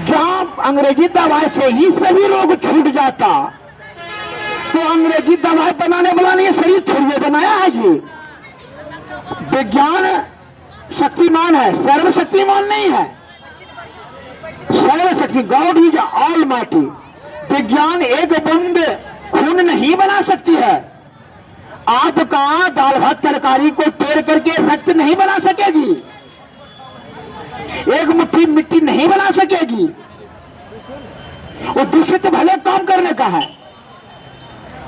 जहां अंग्रेजी दवाई से ही सभी रोग छूट जाता, तो अंग्रेजी दवाई बनाने वाला ने शरीर छोड़िए बनाया है जी। विज्ञान शक्तिमान है, सर्वशक्तिमान नहीं है। सर्वशक्ति, गॉड इज ऑलमाइटी। विज्ञान एक बूंद खून नहीं बना सकती है। आपका दाल भात तरकारी को तोड़ करके रक्त नहीं बना सकेगी, एक मुट्ठी मिट्टी नहीं बना सकेगी। वो दूषित भले काम करने का है।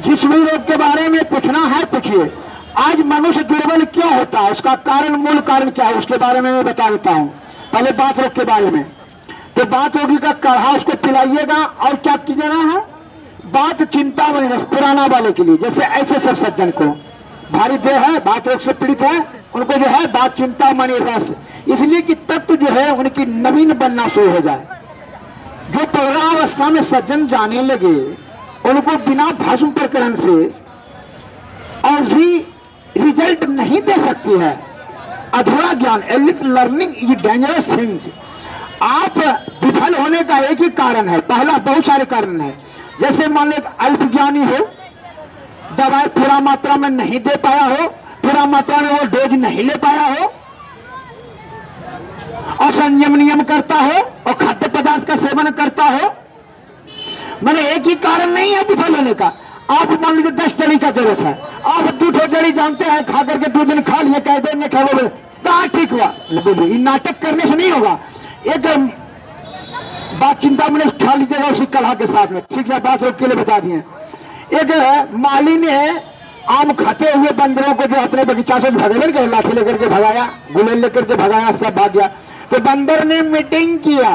जिस भी रोग के बारे में पूछना है पूछिए। आज मनुष्य दुर्बल क्यों होता है, उसका कारण, मूल कारण क्या है, उसके बारे में मैं बता देता हूं। पहले बात रोग के बारे में। तो बात रोगी का काढ़ा उसको पिलाइएगा और क्या कीजिएगा है, बात चिंता बनी पुराना वाले के लिए। जैसे ऐसे सब सज्जन को भारी देह है, बात रोग से पीड़ित है, उनको जो है बात चिंता मनी रस, इसलिए कि तत्व जो है उनकी नवीन बनना शुरू हो जाए। जो पौरावस्था में सज्जन जाने लगे उनको बिना भाषण प्रकरण से और भी रिजल्ट नहीं दे सकती है। अधूरा ज्ञान, elite learning is dangerous things. आप विफल होने का एक ही कारण है, पहला बहुत सारे कारण है। जैसे मान लो अल्प ज्ञानी हो, दवाई पूरा मात्रा में नहीं दे पाया हो, पूरा मात्रा में वो डोज नहीं ले पाया हो, और संयम नियम करता हो और खाद्य पदार्थ का सेवन करता हो। मैंने एक ही कारण नहीं है विफल होने का। आप मान लीजिए 10 जड़ी का जरूरत है, आप 2 जड़ी जानते हैं, खा करके 2 दिन खा लिए, कह देंगे कहा ठीक हुआ। बोलिए नाटक करने से नहीं होगा। एक बात चिंता मैंने खा लीजिएगा उसी कलहा के साथ में, ठीक है, बात रोक के लिए बता दिए। एक माली ने आम खाते हुए बंदरों को जो अपने बगीचा से भगाने के लाठी लेकर के भगाया, गुलेल लेकर के भगाया, सब भाग गया। तो बंदर ने मीटिंग किया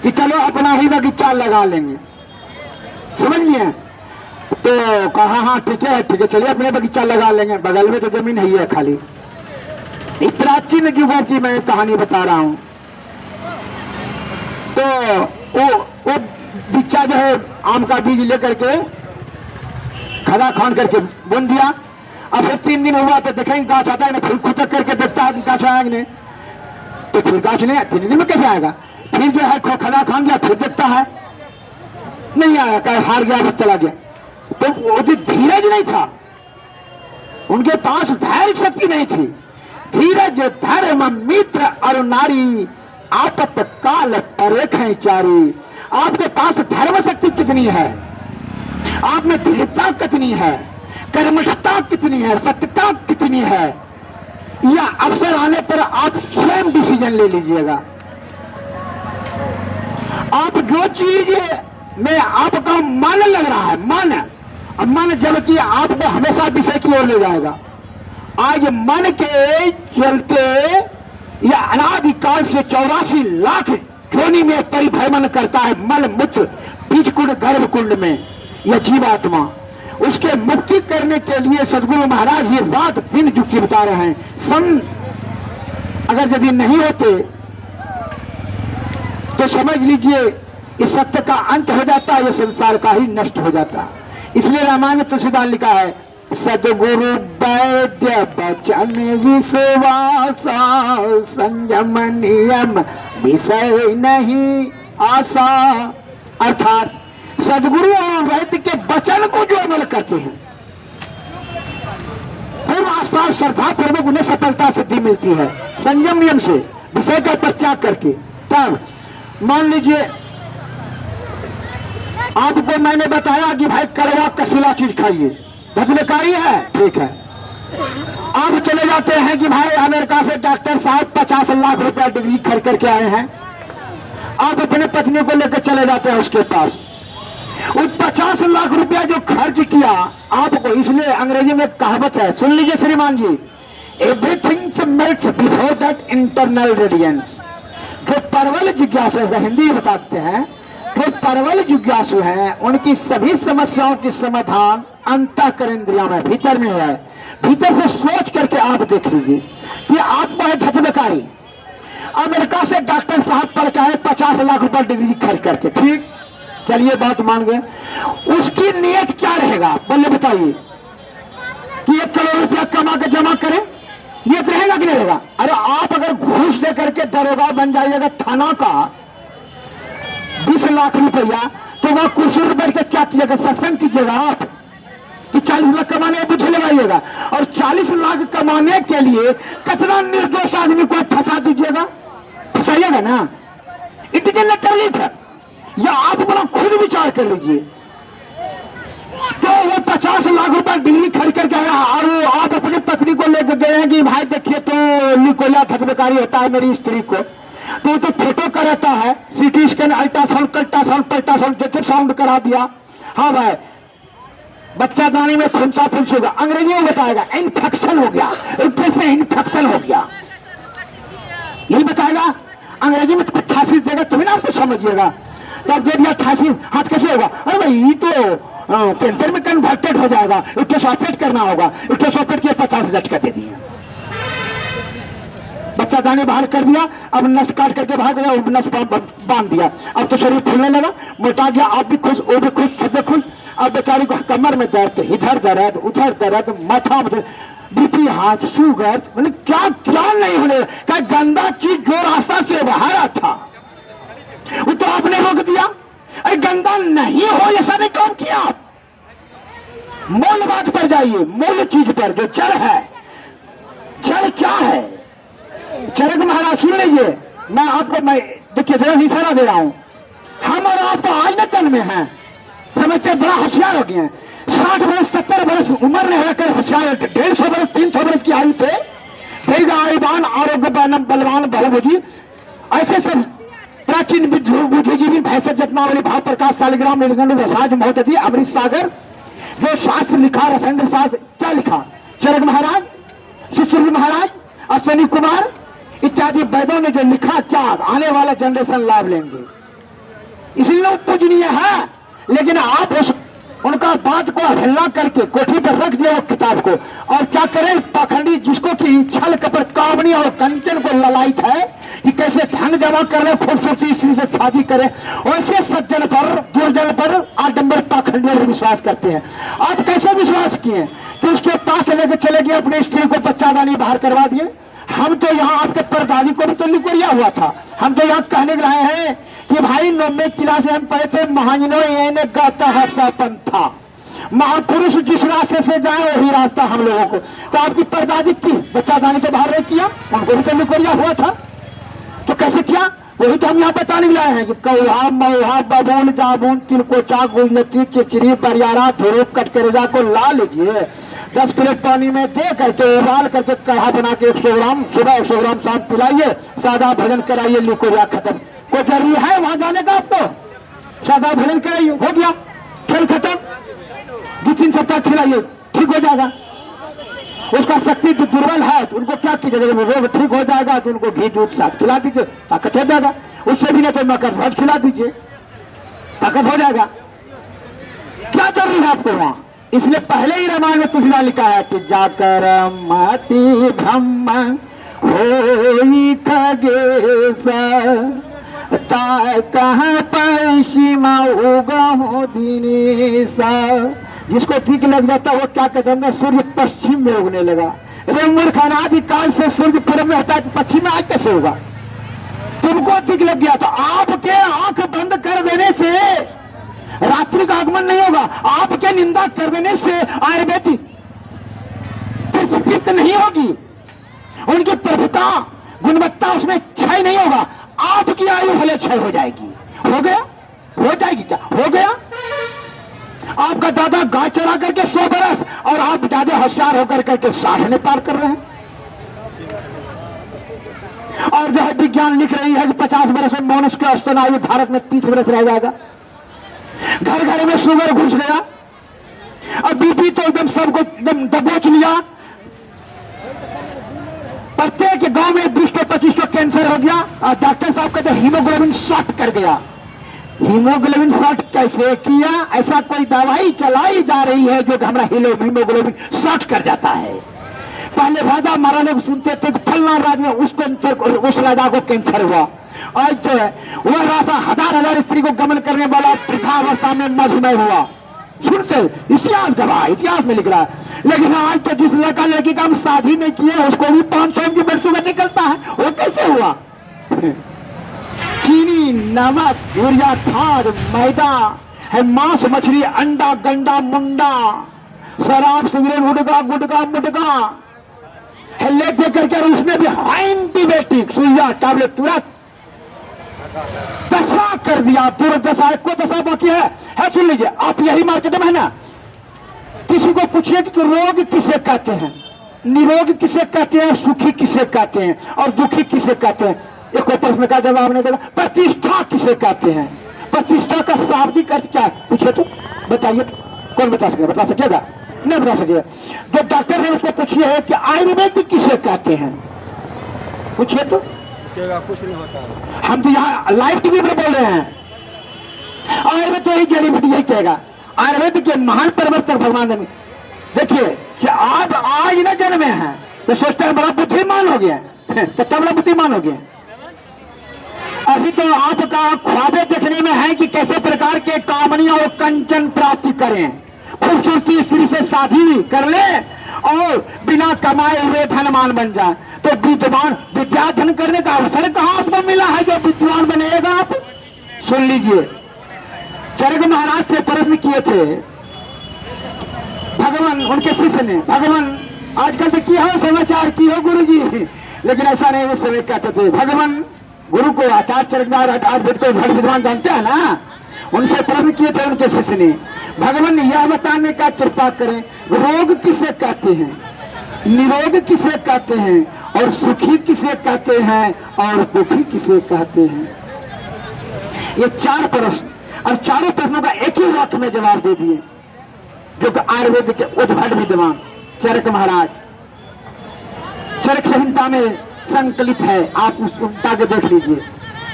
कि चलो अपना ही बगीचा लगा लेंगे, समझ लिए। तो कहा हाँ ठीक है चलिए अपने बगीचा लगा लेंगे, बगल में तो जमीन ही है खाली। एक प्राचीन युगों की मैं कहानी बता रहा हूं। तो वो बगीचा जो है आम का बीज लेकर के खड़ा खान करके बुन दिया। अब फिर 3 दिन हुआ तो देखेंगे गाछ आता है ना, फिर खुतक करके देखता है गाछ आएगा नहीं, तो फिर गाछ नहीं 3 दिन में कैसे आएगा। फिर जो है खड़ा खान गया, फिर देखता है नहीं आया, कहा हार गया, बस चला गया। तो वो जो धीरज नहीं था, उनके पास धैर्य शक्ति नहीं थी। धीरज धर्म मित्र और नारी आपत काल परेखें चारी। आपके पास धर्म शक्ति कितनी है, आप में दृढ़ता कितनी है, कर्मठता कितनी है, सत्यता कितनी है, या अवसर आने पर आप स्वयं डिसीजन ले लीजिएगा। आप जो चीज में आपका मन लग रहा है, मन जबकि आपको हमेशा विषय की ओर ले जाएगा। आज मन के चलते या अनादिकाल से 84 लाख योनि में परिभ्रमण करता है, मल मूत्र बीज कुंड गर्भ कुंड में यह जीवात्मा। उसके मुक्ति करने के लिए सदगुरु महाराज ये रात दिन जुटी बता रहे हैं। अगर यदि नहीं होते तो समझ लीजिए इस सत्य का अंत हो जाता है, ये संसार का ही नष्ट हो जाता। इसलिए रामायण में तुलसीदास लिखा है, सदगुरु वैद्य बचन विश्वासा, संयम नियम विषय नहीं आशा। अर्थात सदगुरु और वैद्य के वचन को जो अमल करते हैं, पूर्ण आस्था श्रद्धा पूर्वक उन्हें सफलता सिद्धि मिलती है, संयम नियम से विषय का परित्याग करके। तब मान लीजिए आपको मैंने बताया कि भाई कड़वा कसीला चीज खाइए, धर्मकारी है, ठीक है। आप चले जाते हैं कि भाई अमेरिका से डॉक्टर साहब 50 लाख रुपया डिग्री खर्च करके आए हैं, आप अपने पत्नी को लेकर चले जाते हैं उसके पास। उस 50 लाख रुपया जो खर्च किया आपको, इसलिए अंग्रेजी में कहावत है, सुन लीजिए श्रीमान जी, everything melts before that internal radiance. जो परवल जिज्ञासु है, हिंदी बताते हैं, जो परवल जिज्ञासु हैं उनकी सभी समस्याओं की समाधान अंतःकरण इंद्रियों में भीतर में है। भीतर से सोच करके आप देख लीजिए कि आपको है धर्मकारी। अमेरिका से डॉक्टर साहब पढ़ के आए 50 लाख रुपया डिग्री खर्च करके, ठीक, चलिए बात मान गए। उसकी नियत क्या रहेगा बोले बताइए, कि 1 करोड़ रुपया कमा के जमा करें, नियत रहेगा कि नहीं रहेगा। अरे आप अगर घूस दे करके दरोगा बन जाइएगा थाना का 20 लाख रुपया, तो वह कुर्सी पर बैठ के क्या कीजिएगा, सत्संग कीजिएगा आप कि 40 लाख कमाने बुझे लगाइएगा। और 40 लाख कमाने के लिए कितना निर्दोष आदमी को फंसा दीजिएगा, फंसाइएगा ना। इतनी तकलीफ है, या आप बड़ा खुद विचार कर लीजिए। तो वो 50 लाख रुपए डिग्री खरीद कर गया और आप अपनी पत्नी को लेकर गए हैं कि भाई देखिए तो निकोलिया धकबकारी होता है मेरी स्त्री को, तो फोटो कराता है, सीटी स्कैन, अल्ट्रासाउंड, कल्ट्रासाउंड, पल्ट्रासाउंड, जेकेट साउंड करा दिया। हाँ भाई बच्चा दानी में फुंसा फुंस होगा, अंग्रेजी में बताएगा इन्फेक्शन हो गया, में इन्फेक्शन हो गया, यही बताएगा। अंग्रेजी में थासी देगा तुम्हें ना आपको समझिएगा। तब दे दिया थासी, हाथ कैसे होगा? अरे भाई ये तो कैंसर में कन्वर्टेड हो जाएगा, इसको ऑपरेट करना होगा, इसको ऑपरेट किया 50 झटका दे दिया। बच्चा दाने बाहर कर दिया, अब नस काट करके बाहर कर दिया, नस बांध दिया, अब तो शरीर फूलने लगा, मोटा गया, आप भी खुश, वो भी खुश, सब भी खुश। अब बेचारी को कमर में दर्द, इधर दर्द, उधर दर्द, माथा में बीपी, हाथ, शुगर, मतलब क्या क्या नहीं होने का। गंदा चीज जो रास्ता से बाहर था वो तो आपने रोक दिया। अरे गंदा नहीं हो ऐसा नहीं काम किया। मूल बात पर जाइए, मूल चीज पर जो जड़ है। जड़ क्या है? चरक महाराज सुन लीजिए, मैं देखिए जरा इशारा दे रहा हूं। हम और आप तो आज न जन्मे हैं, समझते बड़ा होशियार हो गए हैं। 60 वर्ष 70 वर्ष उम्र में रहकर होशियार, 150 वर्ष 300 वर्ष की आयु थे, दीर्घ आयुवान, आरोग्य बलवान, बहुभुजी, ऐसे सब प्राचीन बुद्धिजीवी भैंस जतनावली, भाव प्रकाश, शालिग्राम, नीलकंठ, वैसाज, महोदधि, अमृत सागर, जो शास्त्र लिखा, रसेंद्र शास्त्र, क्या लिखा? चरक महाराज, सुश्रुत महाराज, अश्विनी कुमार इत्यादि वैदों ने जो लिखा, क्या आने वाला जनरेशन लाभ लेंगे, इसलिए वो पूजनीय है। लेकिन आप उनका बात को अवहेलना करके कोठी पर रख दिया वो किताब को, और क्या करें? पाखंडी जिसको कि छल कपट कामनी और कंचन को ललायत है कि कैसे धन जमा कर ले, खूबसूरती स्त्री से शादी करे, वैसे सज्जन पर, दुर्जन पर, आडंबर पाखंडियों पर विश्वास करते हैं। आप कैसे विश्वास किए कि उसके पास लेकर चले गए, अपनी स्त्री को बच्चादानी बाहर करवा दिए? हम तो यहाँ आपके परदादी को भी तो लिखोरिया हुआ था। हम तो यहाँ कहने रहे हैं कि भाई 9वीं क्लास में हम पढ़े थे, महाजनो ने गाता है सपन था, महापुरुष जिस रास्ते से जाए वही रास्ता हम लोगों को। तो आपकी परदादी की बच्चादानी तो बाहर नहीं किया, उनको भी तो लिखोरिया हुआ था, तो कैसे किया? वही तो हम यहाँ बताने लाए हैं कि कौहा, मऊहा, बबूल, जाबून, तिलकोचा, गुजलती, चिचरी, बरियारा, धुरूप, कटकरेजा को ला लीजिए, 10 किलो पानी में दे करके उबाल करके काढ़ा बना के 100 ग्राम सुबह, 100 ग्राम शाम पिलाइए, सादा भोजन कराइए, लिकोरिया खत्म। कोई जरूरी है वहां जाने का? आपको सादा भोजन कराइए, हो गया, खेल खत्म। 2-3 सप्ताह खिलाइए, ठीक हो जाएगा। उसका शक्ति दुर्बल है तो उनको क्या कीजिएगा? रोग ठीक हो जाएगा तो उनको घी दूध साथ खिला दीजिए, ताकत हो जाएगा। उससे भी नहीं तो मकर ध्वज खिला दीजिए, ताकत हो जाएगा। क्या जरूरी है आपको वहां? इसलिए पहले ही रामायण में तुलसीदा लिखा है कि जाकर मति ब्रह्म होई खगेश, कहाँ पर सीमा होगा हो दिनेश। जिसको ठीक लग जाता है वो क्या कहते हैं? सूर्य पश्चिम में उगने लगा। अरे मूर्ख, अनादिकाल से सूर्य पूर्व में होता है, पश्चिम में आज कैसे होगा? तुमको ठीक लग गया तो आपके आंख बंद कर देने से रात्रि का आगमन नहीं होगा, आपके निंदा कर देने से आयुर्वेदिक नहीं होगी, उनकी प्रभुता गुणवत्ता उसमें क्षय नहीं होगा, आपकी आयु भले क्षय हो जाएगी। हो गया? हो जाएगी क्या? हो गया। आपका दादा गाय चरा करके 100 बरस और आप ज्यादा होशियार होकर करके 60 ने पार कर रहे हैं। और जो है विज्ञान लिख रही है कि 50 बरस में मनुष्य का औसतन आयु भारत में 30 बरस रह जाएगा। घर घर में शुगर घुस गया और बीपी तो एकदम सबको एकदम दबोच लिया। प्रत्येक गांव में 20-25 कैंसर हो गया और डॉक्टर साहब कहते हीमोग्लोबिन शॉर्ट कर गया। हीमोग्लोबिन शॉर्ट कैसे किया? ऐसा कोई दवाई चलाई जा रही है जो हमारा हीमोग्लोबिन शॉर्ट कर जाता है। पहले राजा महाराजा लोग सुनते थे कि फलना राजा उस राजा को कैंसर हुआ। आज जो है वह राजा 1000 स्त्री को गमन करने वाला वृद्धावस्था में मधुमेह हुआ। सुनते इतिहास गवाह, इतिहास में लिख रहा है। लेकिन आज तो जिस लड़का लड़की का हम शादी नहीं किए उसको भी 500 की ब्लड शुगर निकलता है। वो कैसे हुआ? चीनी, नमक, यूरिया, खाद, मैदा है, मांस, मछली, अंडा, गंडा, मुंडा, शराब, सिगरेट, गुटखा, गुटखा, मुटका है, लेते करके उसमें भी एंटीबायोटिक सुइया टैबलेट तुरंत दशा कर दिया। दुर्दशा को दशा बाकी है। सुन लीजिए, आप यही मार्केट में है ना, किसी को पूछिए कि रोग किसे कहते हैं, निरोग किसे कहते हैं, सुखी किसे कहते हैं और दुखी किसे कहते हैं? एक प्रश्न का जवाब नहीं देगा। प्रतिष्ठा किसे कहते हैं? प्रतिष्ठा का शाब्दिक अर्थ क्या है? पूछिए तो बताइए, कौन बता सकेगा? बता सकेगा? नहीं बता सकेगा। जो डॉक्टर है उसको पूछिए कि आयुर्वेद किसे कहते हैं, पूछिए तो कुछ नहीं होता। हम तो यहाँ लाइव टीवी पर बोल रहे हैं। आयुर्वेद तो यही जड़ी बूटी यही कहेगा। आयुर्वेद के महान प्रवर्तक भगवान ने देखिए कि आप आज न जन्मे हैं तो सोचते हैं बड़ा बुद्धिमान हो गया तो तब बड़ा बुद्धिमान हो गया। अभी तो आपका ख्वाबे देखने में है कि कैसे प्रकार के कामनी और कंचन प्राप्ति करें, खूबसूरती स्त्री से शादी कर ले और बिना कमाए हुए धनवान बन जाए। तो विद्वान विद्याधन करने का अवसर कहाँ आपको मिला है जो विद्वान बनेगा आप? सुन लीजिए, चरक महाराज से प्रश्न किए थे भगवान, उनके शिष्य ने, भगवान आजकल तो की हो समाचार की हो गुरु जी, लेकिन ऐसा नहीं उस समय कहते थे। भगवान गुरु को आचार्य चरक को विद्वान जानते हैं ना, उनसे प्रश्न किए थे उनके शिष्य ने, भगवान यह बताने का कृपा करें रोग किसे कहते हैं, निरोग किसे कहते हैं और सुखी किसे कहते हैं और दुखी किसे कहते हैं? ये 4 प्रश्न और चारों प्रश्नों का एक ही वाक्य में जवाब दे दिए, जो कि आयुर्वेद के उद्भट विद्वान चरक महाराज। चरक संहिता में संकलित है, आप उसको उल्टा के देख लीजिए।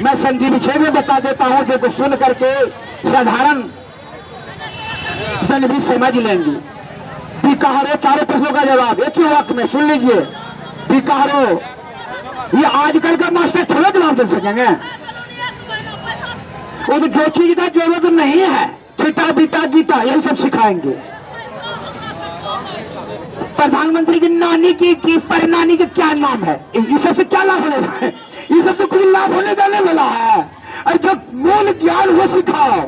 मैं संधि विषय में बता देता हूं जो को सुन करके साधारण जन भी समझ लेंगे। बिकारो, चारों प्रश्नों का जवाब एक ही वाक्य में सुन लीजिए। बिकारो, ये आजकल का मास्टर थोड़ा जवाब दे सकेंगे? वो तो जो चीज का जरूरत नहीं है, छिटा बीटा गीता यही सब सिखाएंगे। प्रधानमंत्री की नानी की परनानी का क्या नाम है? इस सब से क्या लाभ होने वाला है? ये सब तो कुछ लाभ होने जाने वाला है। और जो मूल ज्ञान वो सिखाओ,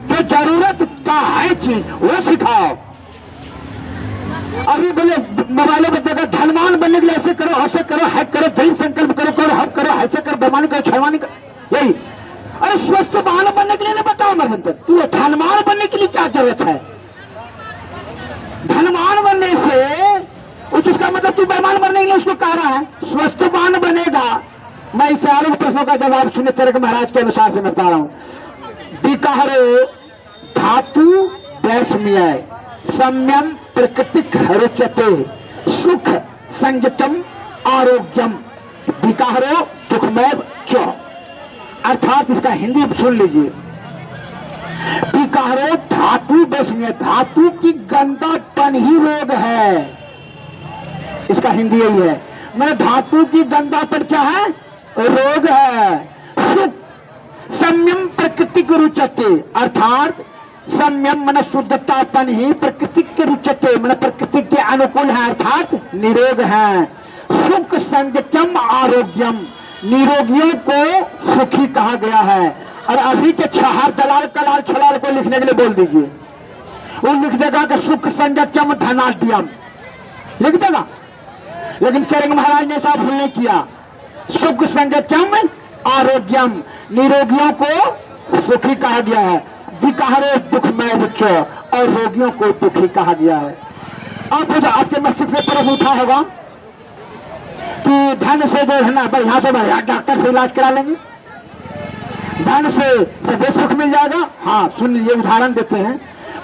जो जरूरत का है चीज वो सिखाओ। अभी बोले मोबाइलों में देखा धनवान बनने के लिए ऐसे करो, ऐसे करो, हैक करो, दृढ़ संकल्प करो, करो हक करो, ऐसे करो, बेमानी करो, छेड़वानी करो, यही। अरे स्वस्थ वाहन बनने के लिए नहीं बताओ मरहंत, तू धनवान बनने के लिए क्या जरूरत है? धनवान बनने से उसका मतलब तू बेमान बनने के लिए उसको कह रहा है, स्वस्थवान बनेगा। मैं इस चारों प्रश्नों का जवाब सुने चरक महाराज के अनुसार से मैं बता रहा हूं। बिकारो धातु वैष्म्य सम्यम प्रकृतिक रुच्यते सुख संगतम आरोग्यम विकारो दुखमय च। अर्थात इसका हिंदी सुन लीजिए। विकारो धातु वैष्म्य, धातु की गंदापन ही रोग है, इसका हिंदी यही है। मैंने धातु की गंदापन क्या है? रोग है। सुख संयम प्रकृति को रुचते, अर्थात संयम मन शुद्धतापन ही प्रकृति के रुचते, मन प्रकृति के अनुकूल है, अर्थात निरोग है। सुख संगतम आरोग्यम, निरोगियों को सुखी कहा गया है। और अभी के छहार दलाल कलाल छलाल को लिखने के लिए बोल दीजिए, वो लिख देगा कि सुख संगतम धनाढ्यम लिख देगा। लेकिन चरक महाराज ने ऐसा भूल नहीं किया। सुख संगतम आरोग्यम, निरोगियों को सुखी कहा गया है। विकारो दुखमय बच्चो, और रोगियों को दुखी कहा गया है। अब आपके मस्तिष्क में प्रश्न उठा होगा कि धन से जो है ना बढ़िया से बढ़िया डॉक्टर से इलाज करा लेंगे, धन से सभी सुख मिल जाएगा। हाँ सुन लीजिए, उदाहरण देते हैं।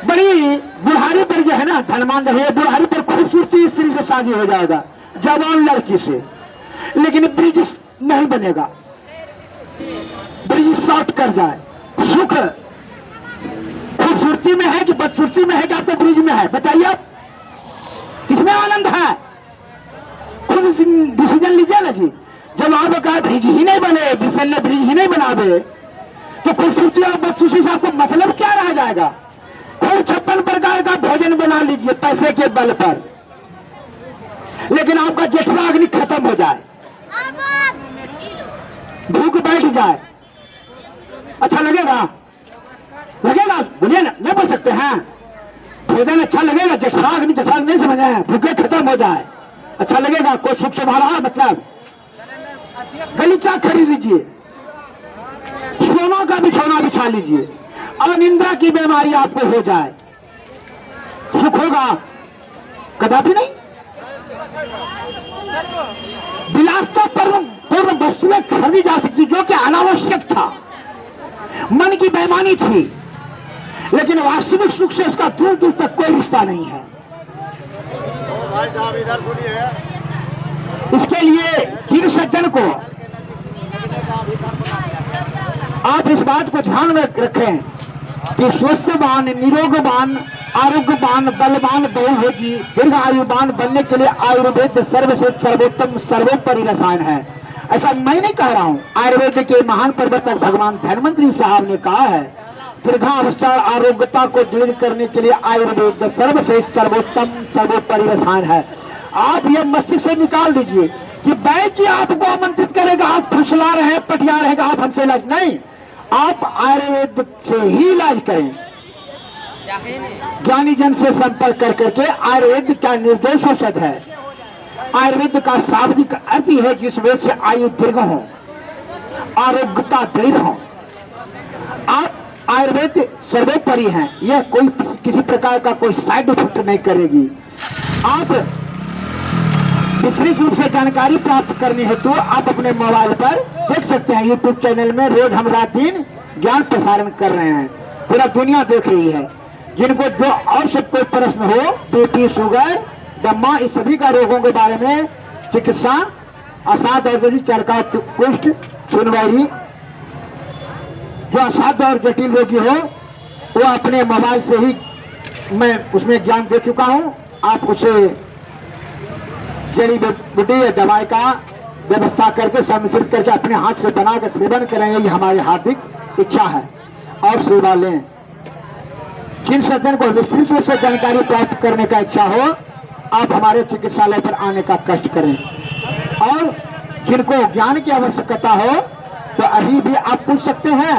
बड़ी बुढ़ारी पर जो है ना धनवान रहे, बुढ़ारी पर खूबसूरती स्त्री से शादी हो जाएगा, जवान लड़की से, लेकिन ब्रिज नहीं बनेगा, ब्रिज शॉर्ट कर जाए। सुख खूबसूरती में है कि बदसूरती में है कि आपको ब्रिज में है? बताइए आप, किसमें आनंद है? खुद डिसीजन लीजिए ना जी। जब आपका ब्रिज ही नहीं बने, डिसीजन ने ब्रिज ही नहीं बनावे, तो खूबसूरती और बदसूरती से आपको मतलब क्या रह जाएगा? खूब 56 प्रकार का भोजन बना लीजिए पैसे के बल पर, लेकिन आपका जठराग्नि खत्म हो जाए, भूख बैठ जाए, अच्छा लगेगा? लगेगा? बोलिए ना, नहीं बोल सकते हैं? भोजन अच्छा लगेगा, जठराग्नि नहीं समझ रहे हैं, भूखे खत्म हो जाए, अच्छा लगेगा? कोई सुख से भरा है? मतलब गलीचा खरीद लीजिए, सोना का बिछौना बिछा लीजिए, और निंद्रा की बीमारी आपको हो जाए, सुख होगा? कदापि नहीं। विलासता पूर्ण वस्तुएं खरीदी जा सकती जो कि अनावश्यक था, मन की बेईमानी थी, लेकिन वास्तविक सुख से इसका दूर दूर तक कोई रिश्ता नहीं है। भाई साहब इधर सुनिए, इसके लिए किन सज्जन को आप इस बात को ध्यान में रखें कि स्वस्थवान, निरोगवान, आरोग्यवान, बलवान, बहुभोगी, दीर्घ आयुवान बनने के लिए आयुर्वेद सर्वश्रेष्ठ, सर्वोत्तम, सर्वोपरि रसायन है। ऐसा मैं नहीं कह रहा हूँ, आयुर्वेद के महान प्रवर्तक भगवान धन्वंतरी साहब ने कहा है, दीर्घावस्था आरोग्यता को दृढ़ करने के लिए आयुर्वेद सर्वश्रेष्ठ, सर्वोत्तम, सर्वोपरि रसायन है। आप ये मस्तिष्क से निकाल दीजिए कि वैद्य आपको आमंत्रित करेगा, आप फुसला रहे हैं, पटिया रहेगा, आप हमसे इलाज नहीं, आप आयुर्वेद से ही इलाज करें। ज्ञानी जन से संपर्क कर करके आयुर्वेद का निर्दोष औषध है। आयुर्वेद का शाब्दिक अर्थ है जिस वजह से आयु दीर्घ हो, आरोग्यता दृढ़ हो। आप आयुर्वेद सर्वोपरि है, यह कोई किसी प्रकार का कोई साइड इफेक्ट नहीं करेगी। आप विस्तृत रूप से जानकारी प्राप्त करनी है तो आप अपने मोबाइल पर देख सकते हैं। यूट्यूब चैनल में रोज हम रात दिन ज्ञान प्रसारण कर रहे हैं, पूरा दुनिया देख रही है। जिनको जो और सब कोई प्रश्न हो, बीपी, शुगर, दमा, इस सभी का रोगों के बारे में चिकित्सा, असाध्य और चरका, कुष्ठ, सुनवाई, जो असाध्य और जटिल रोगी हो वो अपने मोबाइल से ही मैं उसमें ज्ञान दे चुका हूं। आप उसे जड़ी बूटी या दवाई का व्यवस्था करके सम्मिश्रित करके अपने हाथ से बना कर सेवन करेंगे, ये हमारी हार्दिक इच्छा है। और सेवा लें। जिन सज्जन को विस्तृत रूप से जानकारी प्राप्त करने का इच्छा हो, आप हमारे चिकित्सालय पर आने का कष्ट करें। और जिनको ज्ञान की आवश्यकता हो तो अभी भी आप पूछ सकते हैं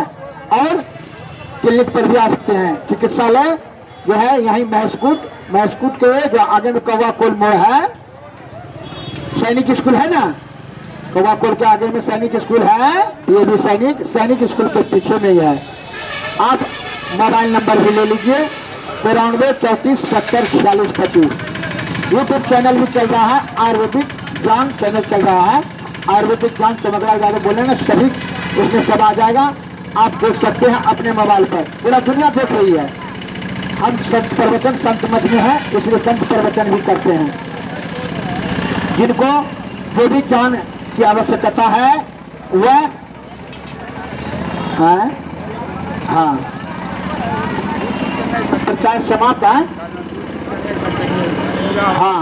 और क्लिनिक पर भी आ सकते हैं। चिकित्सालय जो है यहीं महसकूट के जो आगे में कौवा कोल मोड़ है, सैनिक स्कूल है ना, कौवा कोल के आगे में सैनिक स्कूल है, ये भी सैनिक स्कूल के पीछे में ही है। आप मोबाइल नंबर भी ले लीजिए 93 34 70 46 25। यूट्यूब चैनल भी चल रहा है, आयुर्वेदिक ज्ञान चैनल चल रहा है। आयुर्वेदिक ज्ञान चमकला ज्यादा बोलेंगे सभी उसमें सब आ जाएगा, आप देख सकते हैं अपने मोबाइल पर, पूरा दुनिया देख रही है। हम संत प्रवचन संत मत में है, इसलिए संत प्रवचन भी करते हैं। जिनको जो भी ज्ञान की आवश्यकता है वह हाँ प्रचार समाप्त है। हाँ,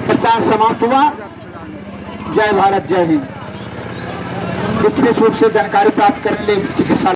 प्रचार समाप्त हुआ। जय भारत, जय हिंद। विस्तृत रूप से जानकारी प्राप्त करने के लिए चिकित्सा